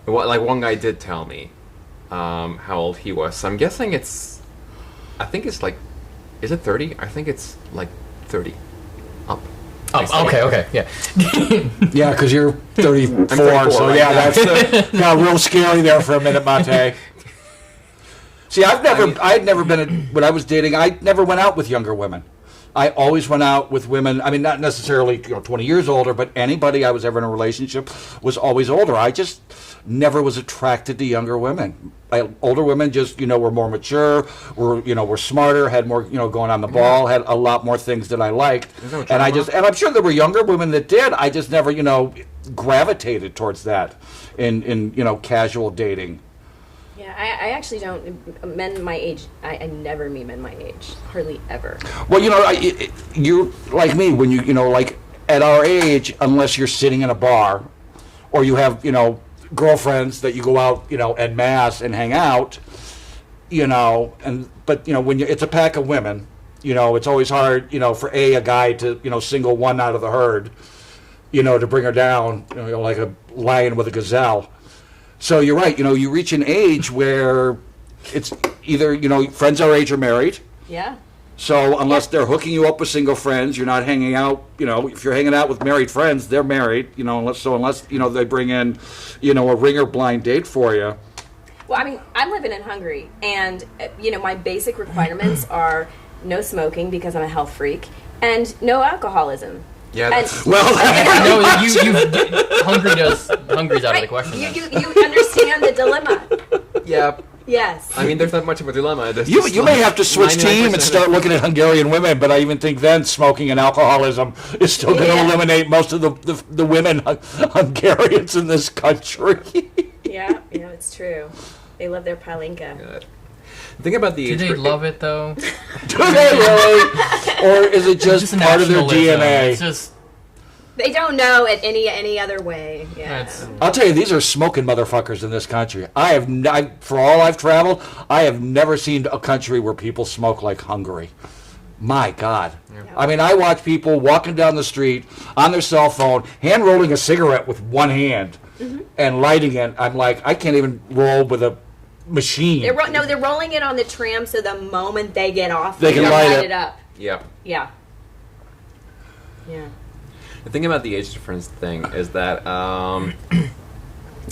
Like one guy did tell me how old he was. So I'm guessing I think it's like, is it 30? I think it's like 30 up. Oh, okay, yeah. Yeah, because you're 34, 34, so right? yeah, that's real scary there for a minute, Mate. See, I'd never been, when I was dating, I never went out with younger women. I always went out with women, I mean, not necessarily 20 years older, but anybody I was ever in a relationship was always older. I just never was attracted to younger women. Older women just, were more mature, were smarter, had more, going on the ball, had a lot more things that I liked. No And I'm sure there were younger women that did. I just never, gravitated towards that in casual dating. Yeah, I actually don't. Men my age, I never meet men my age. Hardly ever. Well, you're like me when like at our age, unless you're sitting in a bar or you have, girlfriends that you go out, en masse and hang out, but when it's a pack of women, it's always hard, for a guy to, single one out of the herd, to bring her down, like a lion with a gazelle. So you're right, you reach an age where it's either, friends our age are married. Yeah. So unless they're hooking you up with single friends, you're not hanging out, if you're hanging out with married friends, they're married, unless they bring in, a ringer blind date for you. Well, I mean, I'm living in Hungary, and, my basic requirements are no smoking because I'm a health freak, and no alcoholism. Yeah, that's... Hungry's out of the question. You understand the dilemma. Yeah, Yes. I mean, there's not much of a dilemma. There's You just may have to switch 99% team and start looking at Hungarian women, but I even think then smoking and alcoholism is still going to Yeah. eliminate most of the women Hungarians in this country. Yeah, it's true. They love their palinka. God. Think about the Do age they group. love it though? Do they really? Or is it just part of their nationalism. DNA? It's just They don't know it any other way. Yeah. that's I'll tell you, these are smoking motherfuckers in this country. For all I've traveled, I have never seen a country where people smoke like Hungary. My God. I mean, I watch people walking down the street on their cell phone, hand rolling a cigarette with one hand and lighting it. I'm like, I can't even roll with a machine. They're rolling it on the tram so the moment they get off, They can light it. up. Yeah. Yeah. Yeah. The thing about the age difference thing is that,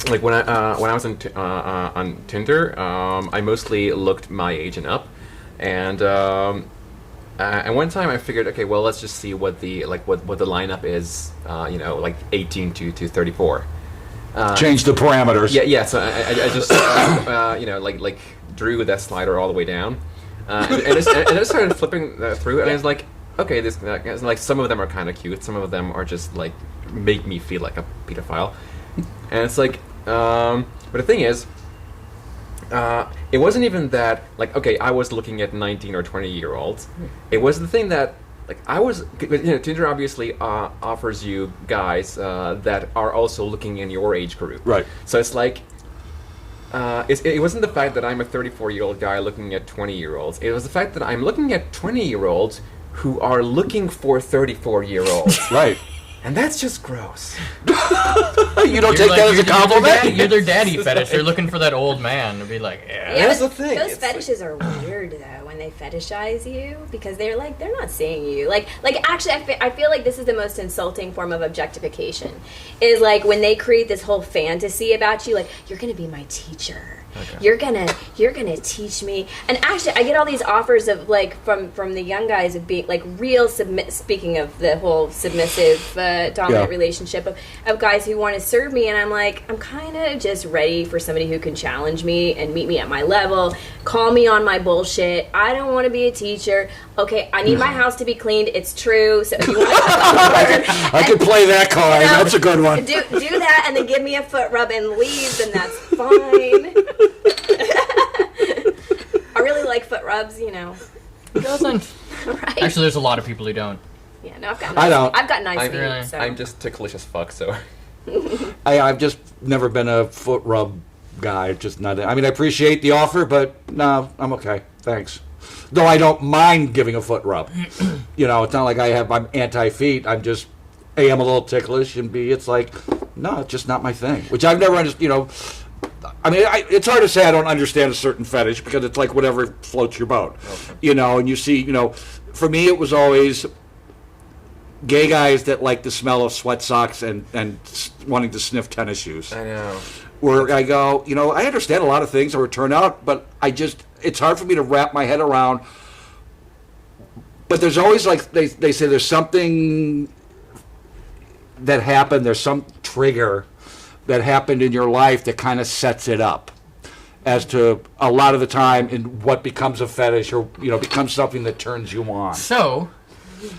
like when I was on Tinder, I mostly looked my age and up, and one time I figured, okay, well, let's just see what the what the lineup is, like 18 to 34. Change the parameters. Yeah. So I just like drew that slider all the way down, and I just started flipping through, and I was like, okay, this like some of them are kind of cute, some of them are just like make me feel like a pedophile, and it's like, but the thing is, it wasn't even that like okay, I was looking at 19 or 20-year-olds. It was the thing that like I was, Tinder obviously offers you guys that are also looking in your age group, Right. So it's like. It wasn't the fact that I'm a 34-year-old guy looking at 20-year-olds. It was the fact that I'm looking at 20-year-olds who are looking for 34-year-olds. Right. And that's just gross. You don't take that as a compliment? You're their daddy fetish. They're looking for that old man to be like, yeah. That's but the thing. Those It's fetishes are weird though when they fetishize you because they're not seeing you. Like actually, I feel like this is the most insulting form of objectification. Is like when they create this whole fantasy about you, like you're gonna be my teacher. Okay. You're gonna teach me. And actually, I get all these offers of like from the young guys of being like real Speaking of the whole submissive dominant relationship of guys who want to serve me, and I'm like, I'm kind of just ready for somebody who can challenge me and meet me at my level, call me on my bullshit. I don't want to be a teacher. Okay, I need my house to be cleaned. It's true. So if you want I could play that card. You know, That's a good one. do that and then give me a foot rub and leave, then that's fine. I really like foot rubs, Who doesn't? Right? Actually, there's a lot of people who don't. Yeah, no, I've got I nice, don't. I've got nice I'm, feet. really- So. I'm just ticklish as fuck, so. I've just never been a foot rub guy. Just not. I mean, I appreciate the offer, but no, I'm okay. Thanks. Though I don't mind giving a foot rub. It's not like I'm anti-feet. I'm just, A, I'm a little ticklish, and B, it's like, no, it's just not my thing. Which I've never understood, I mean, it's hard to say I don't understand a certain fetish because it's like whatever floats your boat. Okay. And you see, for me it was always gay guys that like the smell of sweat socks and wanting to sniff tennis shoes. I know. Where I go, I understand a lot of things or turn out, but it's hard for me to wrap my head around. But there's always like, they say there's something that happened, there's some trigger that happened in your life that kind of sets it up as to a lot of the time in what becomes a fetish or, becomes something that turns you on. So,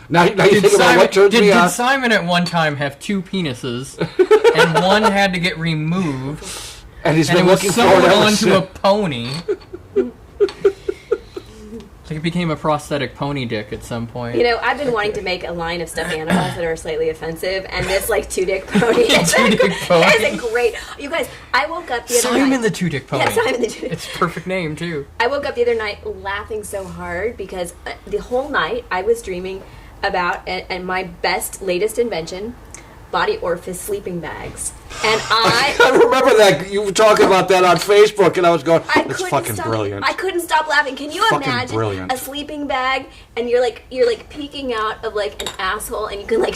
Now you think about what turns me on. did Simon at one time have 2 penises, and one had to get removed, And he's and it been was looking sewn forward ever onto a since. pony? Like it became a prosthetic pony dick at some point. I've been wanting to make a line of stuffed animals that are slightly offensive, and this like 2-dick pony is Two-dick pony. a great. You guys, I woke up the other night. Simon the 2-dick pony. Yeah, Simon the 2-dick. It's a perfect name too. I woke up the other night laughing so hard because the whole night I was dreaming about and my latest invention, body orifice sleeping bags. And I remember that you were talking about that on Facebook, and I was going, "That's fucking brilliant." I couldn't stop laughing. Can you Fucking imagine brilliant. a sleeping bag, and you're like peeking out of like an asshole, and you can like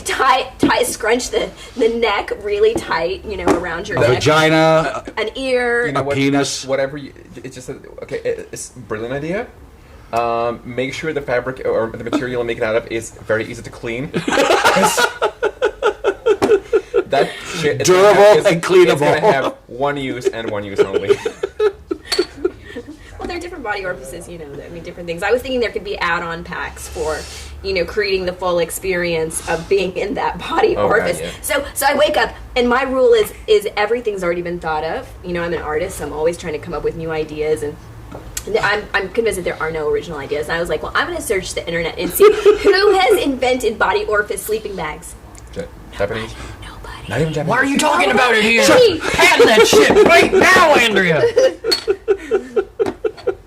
scrunch the neck really tight, around your A neck, vagina, an ear. a penis. Whatever it's just it's a brilliant idea. Make sure the fabric or the material you make it out of is very easy to clean. That shit is Durable and cleanable. It's gonna have one use and one use only. different body orifices, different things. I was thinking there could be add-on packs for, creating the full experience of being in that body orifice. Yeah. So I wake up, and my rule is everything's already been thought of. I'm an artist, so I'm always trying to come up with new ideas, and I'm convinced that there are no original ideas. And I was like, well, I'm going to search the internet and see who has invented body orifice sleeping bags. Japanese? Nobody. Not even Japanese. Why are you talking about it here? Me. Patent that shit right now, Andrea.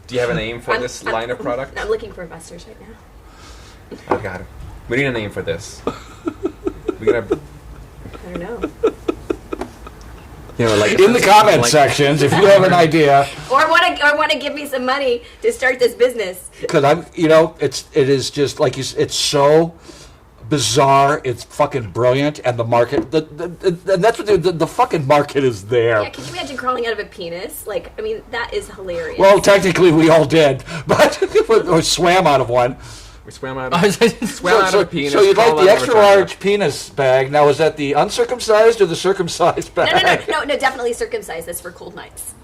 Do you have a name for this line of product? I'm looking for investors right now. Oh god, we need a name for this. We gotta, I don't know. like In the comment sections, if you have an idea, Or want to give me some money to start this business. because it is just like it's so bizarre, it's fucking brilliant, and the market, and that's what the fucking market is there. Yeah, can you imagine crawling out of a penis? That is hilarious. Well, technically, we all did, but or swam out of one. We swam out of a penis. So you'd like crawled the out of a extra vagina. large penis bag? Now, is that the uncircumcised or the circumcised bag? No, definitely circumcised. That's for cold nights.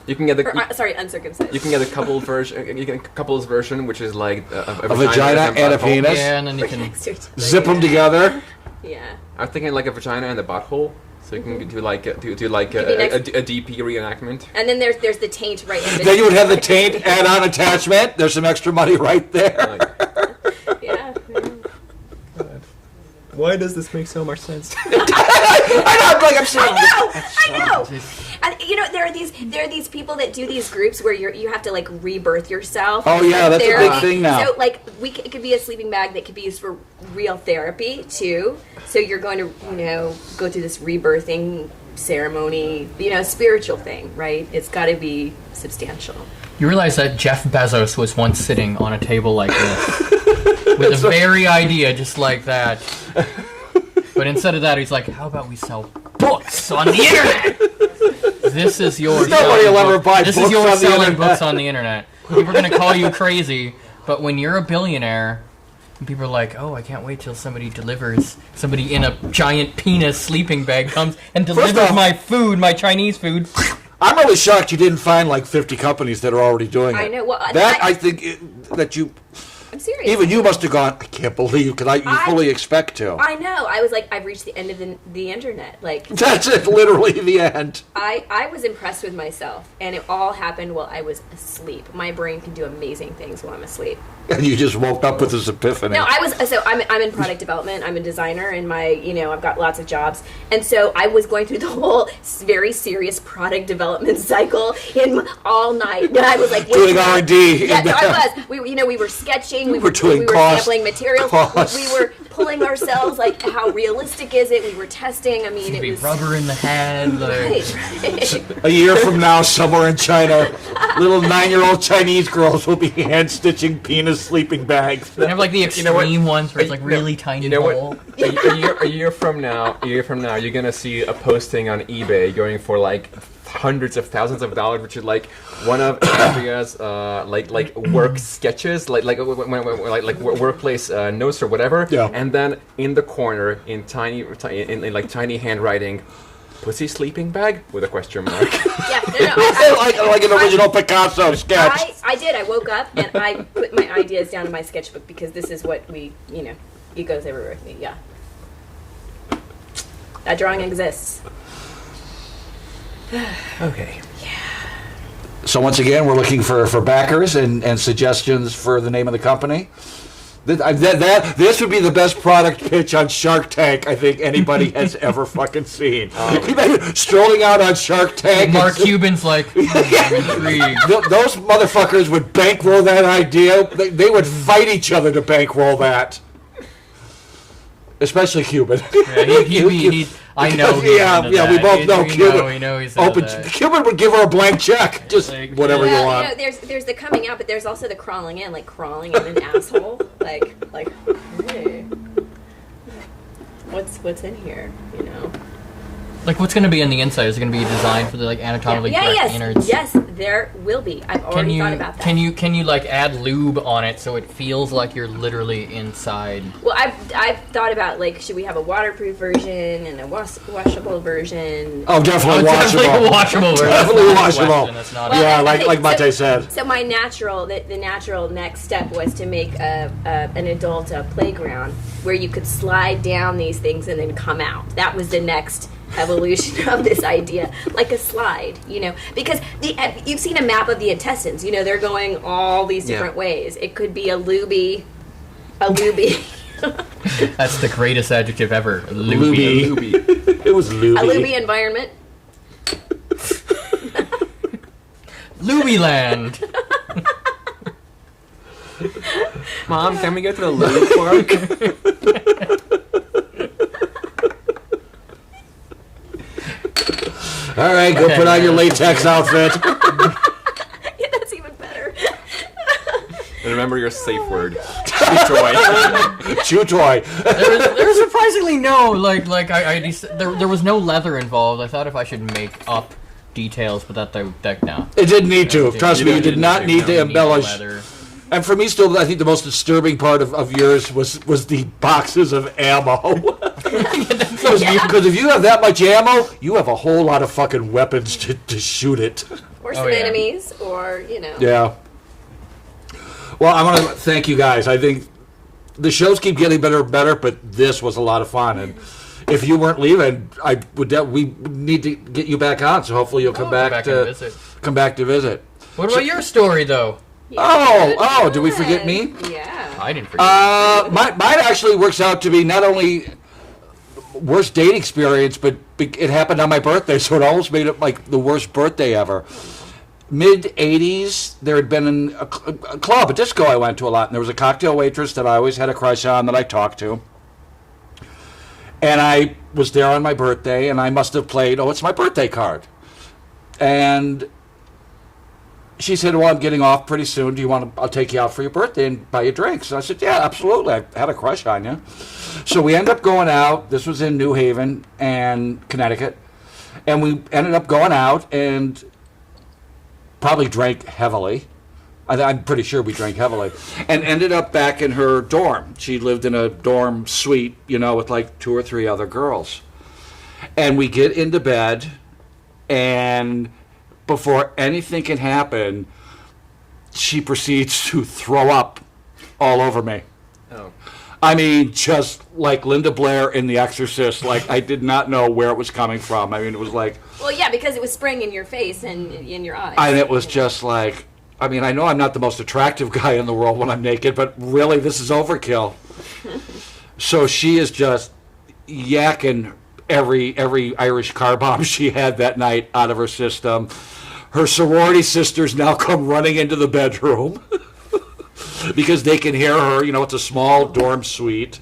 You can get the Uncircumcised. you can get the couple version. You can couples version, which is like a vagina and a butthole. penis? Yeah, and then you can. Zip them together. Yeah. I'm thinking like a vagina and a butthole, so you can do like a DP reenactment. And then there's the taint right in between. Then you would have the taint add-on attachment. There's some extra money right there. Yeah. Why does this make so much sense? I know, I'm saying. I know. And there are these people that do these groups where you have to like rebirth yourself. Oh, yeah, that's a big Therapy. thing now. So it could be a sleeping bag that could be used for real therapy too. So you're going to go through this rebirthing ceremony, spiritual thing, right? It's got to be substantial. You realize that Jeff Bezos was once sitting on a table like this with a very idea just like that. But instead of that, he's like, how about we sell books on the internet? This is your Nobody will ever buy This books is your on the selling internet. books on the internet. People are going to call you crazy, but when you're a billionaire, and people are like, oh, I can't wait till somebody in a giant penis sleeping bag comes and delivers off- my food, my Chinese food. I'm really shocked you didn't find like 50 companies that are already doing it. I know. Well, I think that you. I'm serious. Even you must have gone, I can't believe, because you fully expect to. I know. I was like, I've reached the end of the internet. Like, That's it, literally the end. I was impressed with myself, and it all happened while I was asleep. My brain can do amazing things while I'm asleep. And you just woke up with this epiphany. No, I'm in product development. I'm a designer, and I've got lots of jobs, and so I was going through the whole very serious product development cycle all night. And I was like Doing R&D. Yeah, no, I was. We were sketching. We were doing sampling materials. costs. We were pulling ourselves. Like, how realistic is it? We were testing. I mean, It'd it be was rubber in the head. Like, right. A year from now, somewhere in China, little 9-year-old Chinese girls will be hand-stitching penis sleeping bags. they have like the extreme ones where it's like really tiny hole. A year from now, you're gonna see a posting on eBay going for like hundreds of thousands of dollars, which is like one of Andrea's like work sketches, like workplace notes or whatever. Yeah. And then in the corner, in tiny handwriting, "Pussy sleeping bag?" with a question mark. Yeah, no. like an original Picasso sketch. I did. I woke up and I put my ideas down in my sketchbook because this is what it goes everywhere with me. Yeah. That drawing exists. Okay. So once again, we're looking for backers and suggestions for the name of the company. This would be the best product pitch on Shark Tank I think anybody has ever fucking seen. Strolling out on Shark Tank. Mark Cuban's like, I'm intrigued. Those motherfuckers would bankroll that idea. They would fight each other to bankroll that. Especially Cuban. Yeah, I know. We both know Cuban. We know he's into that. Cuban would give her a blank check. Just Like, whatever you Well, want. there's the coming out, but there's also the crawling in, like crawling in an asshole. Like, hey, what's in here? Like, what's going to be in the inside? Is it going to be designed for the like anatomically correct innards? Yes, there will be. I've already thought about that. Can you like add lube on it so it feels like you're literally inside? Well, I've thought about like, should we have a waterproof version and a washable version? Oh, definitely washable. Definitely washable. Definitely washable. That's not Yeah, Well, like Mate said. So my the natural next step was to make an adult playground where you could slide down these things and then come out. That was the next evolution of this idea, like a slide, because you've seen a map of the intestines. They're going all these different ways. It could be a looby. That's the greatest adjective ever. Looby. It was looby. A looby environment. Looby land. Mom, can we go to the lube park? All right, go put on your latex outfit. Yeah, that's even better. And remember your safe word. Chew toy. Chew toy. There was surprisingly no there was no leather involved. I thought if I should make up details, but that no. It didn't need to. Trust me, you did not need to embellish. Leather. And for me, still, I think the most disturbing part of yours was the boxes of ammo. Because if you have that much ammo, you have a whole lot of fucking weapons to shoot it. Or some enemies, or, Yeah. Well, I want to thank you guys. I think the shows keep getting better and better, but this was a lot of fun. And if you weren't leaving, we need to get you back on. So hopefully you'll come back to visit. What about your story, though? Yeah, did we forget me? Yeah. I didn't forget. Mine actually works out to be not only worst date experience, but it happened on my birthday, so it almost made it like the worst birthday ever. Mid-'80s, there had been a club, a disco I went to a lot, and there was a cocktail waitress that I always had a crush on that I talked to. And I was there on my birthday, and I must have played, it's my birthday card. And she said, well, I'm getting off pretty soon. I'll take you out for your birthday and buy you drinks. And I said, yeah, absolutely. I had a crush on you. So we ended up going out. This was in New Haven and Connecticut. And we ended up going out and probably drank heavily. I'm pretty sure we drank heavily. And ended up back in her dorm. She lived in a dorm suite, with like 2 or 3 other girls. And we get into bed, and before anything can happen, she proceeds to throw up all over me. Oh. I mean, just like Linda Blair in The Exorcist. Like, I did not know where it was coming from. I mean, it was like... Well, yeah, because it was spraying in your face and in your eyes. And it was just like... I mean, I know I'm not the most attractive guy in the world when I'm naked, but really, this is overkill. So she is just yakking every Irish car bomb she had that night out of her system. Her sorority sisters now come running into the bedroom because they can hear her. It's a small dorm suite.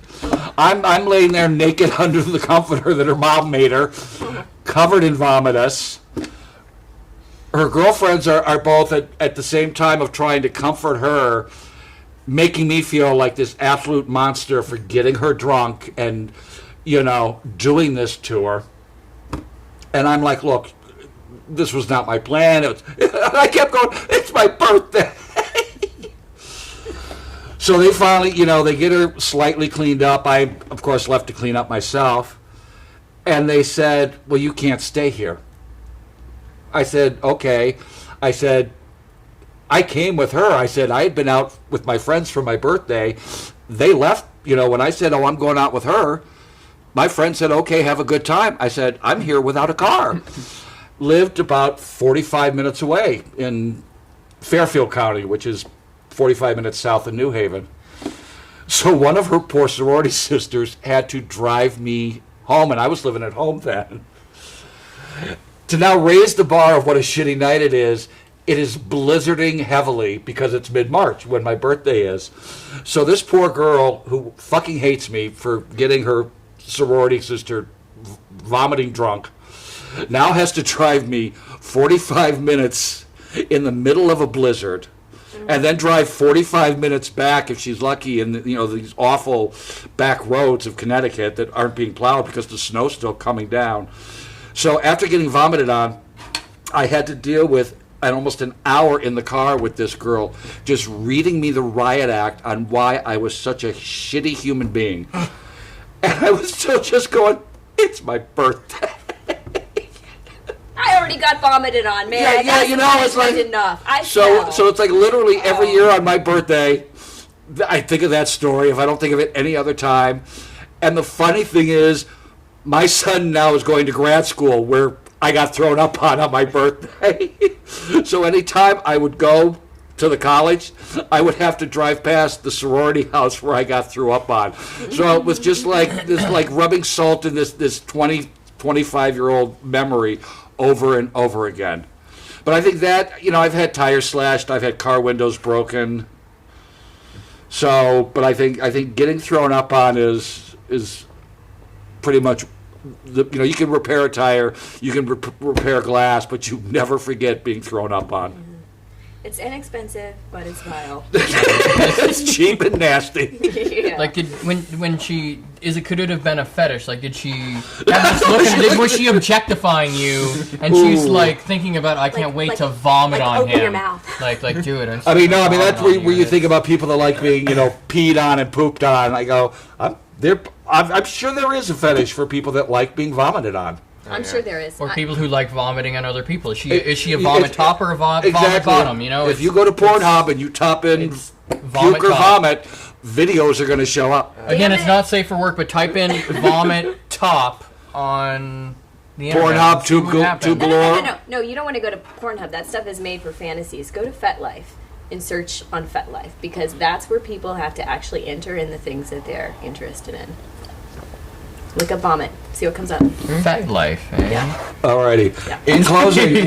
I'm laying there naked under the comforter that her mom made her, covered in vomitus. Her girlfriends are both at the same time of trying to comfort her, making me feel like this absolute monster for getting her drunk and, doing this to her. And I'm like, look, this was not my plan. I kept going, it's my birthday. So they finally, they get her slightly cleaned up. I, of course, left to clean up myself. And they said, well, you can't stay here. I said, okay. I said, I came with her. I said, I had been out with my friends for my birthday. They left, when I said, I'm going out with her. My friend said, okay, have a good time. I said, I'm here without a car. Lived about 45 minutes away in Fairfield County, which is 45 minutes south of New Haven. So one of her poor sorority sisters had to drive me home, and I was living at home then. To now raise the bar of what a shitty night it is blizzarding heavily because it's mid-March when my birthday is. So this poor girl who fucking hates me for getting her sorority sister vomiting drunk now has to drive me 45 minutes in the middle of a blizzard and then drive 45 minutes back if she's lucky in these awful back roads of Connecticut that aren't being plowed because the snow's still coming down. So after getting vomited on, I had to deal with almost an hour in the car with this girl just reading me the riot act on why I was such a shitty human being. And I was still just going, it's my birthday. I already got vomited on, man. Yeah, That's you know, it's like enough. So it's like literally every year on my birthday, I think of that story. If I don't think of it any other time, and the funny thing is, my son now is going to grad school where I got thrown up on my birthday. So anytime I would go to the college, I would have to drive past the sorority house where I got threw up on. So it was just like this, like rubbing salt in this 25-year-old memory over and over again. But I think that, you know, I've had tires slashed, I've had car windows broken. So, but I think getting thrown up on is pretty much, you know, you can repair a tire, you can repair glass, but you never forget being thrown up on. It's inexpensive, but it's vile. It's cheap and nasty. Yeah. Like, could it have been a fetish? Like, did she have this look and was she objectifying you? And she's like thinking about, I can't wait to vomit on open him. your mouth. Like do it. I mean, that's where you think about people that like being, you know, peed on and pooped on. I go, I'm sure there is a fetish for people that like being vomited on. I'm sure there is. Or people who like vomiting on other people. Is she a vomit top or a vomit bottom? You know, if you go to Pornhub and you type in vomit puke or top. vomit, videos are going to show up. Again, it's not safe for work, but type in vomit top on the internet. Pornhub, and see what happens. Tube Galore. No, you don't want to go to Pornhub. That stuff is made for fantasies. Go to FetLife and search on FetLife, because that's where people have to actually enter in the things that they're interested in. Look up vomit. See what comes up. Fat life. Eh? Yeah. Alrighty. Yeah. In closing,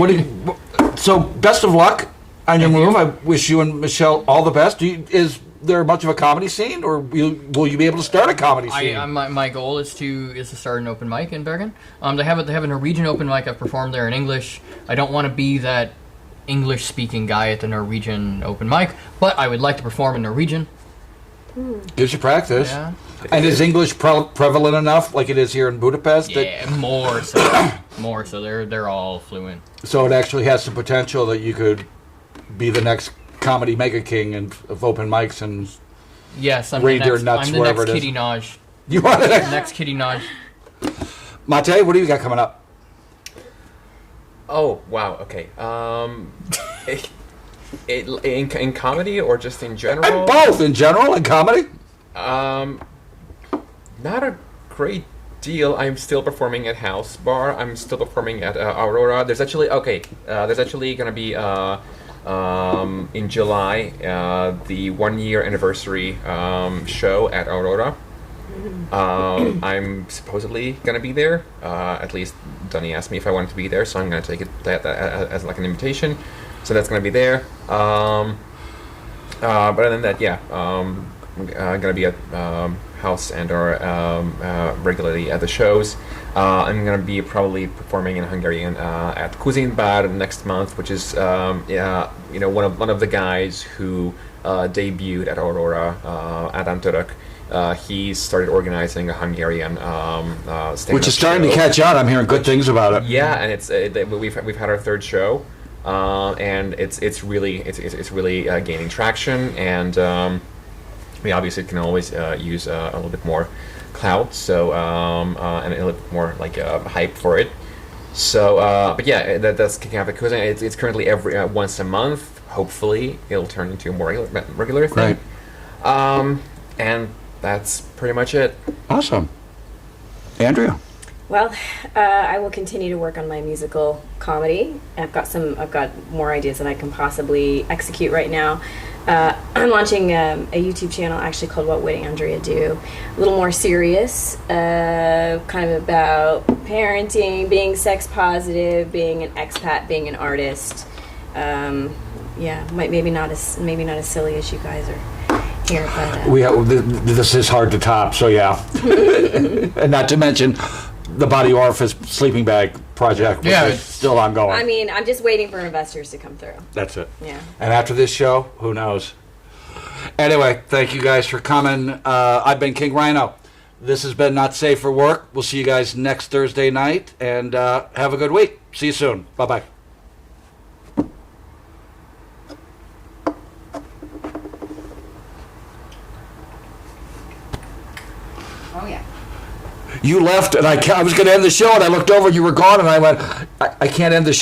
so best of luck on your move. I wish you and Michelle all the best. Is there much of a comedy scene, or will you be able to start a comedy scene? My goal is to start an open mic in Bergen. They have a Norwegian open mic. I've performed there in English. I don't want to be that English speaking guy at the Norwegian open mic, but I would like to perform in Norwegian. Gives you practice. Yeah. And is English prevalent enough, like it is here in Budapest? Yeah, more so. More so. They're all fluent. So it actually has some potential that you could be the next comedy mega king of open mics and Yes, I'm reindeer the next, nuts I'm the wherever next it is. Kitty Naj. You want it? Next Kitty Naj. Mate, what do you got coming up? Oh wow. Okay. In comedy or just in general? And both, in general and comedy. Not a great deal. I'm still performing at House Bar. I'm still performing at Aurora. There's actually gonna be in July the 1 year anniversary show at Aurora. I'm supposedly gonna be there. At least Dunny asked me if I wanted to be there, so I'm gonna take that as like an invitation. So that's gonna be there. But other than that, yeah, I'm gonna be at House and or regularly at the shows. I'm gonna be probably performing in Hungarian at Cuisine Bar next month, which is one of the guys who debuted at Aurora, Adam Török. He started organizing a Hungarian stand-up Which is starting show. to catch on. I'm hearing good things about it. Yeah, and we've had our third show, and it's really gaining traction, and we obviously can always use a little bit more clout, so and a little bit more like hype for it. So, but yeah, that's kicking off the cruise. It's currently every once a month. Hopefully, it'll turn into a more regular thing. Right. And that's pretty much it. Awesome. Andrea. Well, I will continue to work on my musical comedy. I've got more ideas than I can possibly execute right now. I'm launching a YouTube channel actually called What Would Andrea Do? A little more serious, kind of about parenting, being sex positive, being an expat, being an artist. Maybe not as silly as you guys are here, but This is hard to top, so yeah. And not to mention the Body Orifice sleeping bag project, which is still ongoing. I mean, I'm just waiting for investors to come through. That's it. Yeah. And after this show, who knows? Anyway, thank you guys for coming. I've been King Rhino. This has been Not Safe for Work. We'll see you guys next Thursday night, and have a good week. See you soon. Bye-bye. Oh, yeah. You left, and I was going to end the show, and I looked over, and you were gone, and I went, I can't end the show.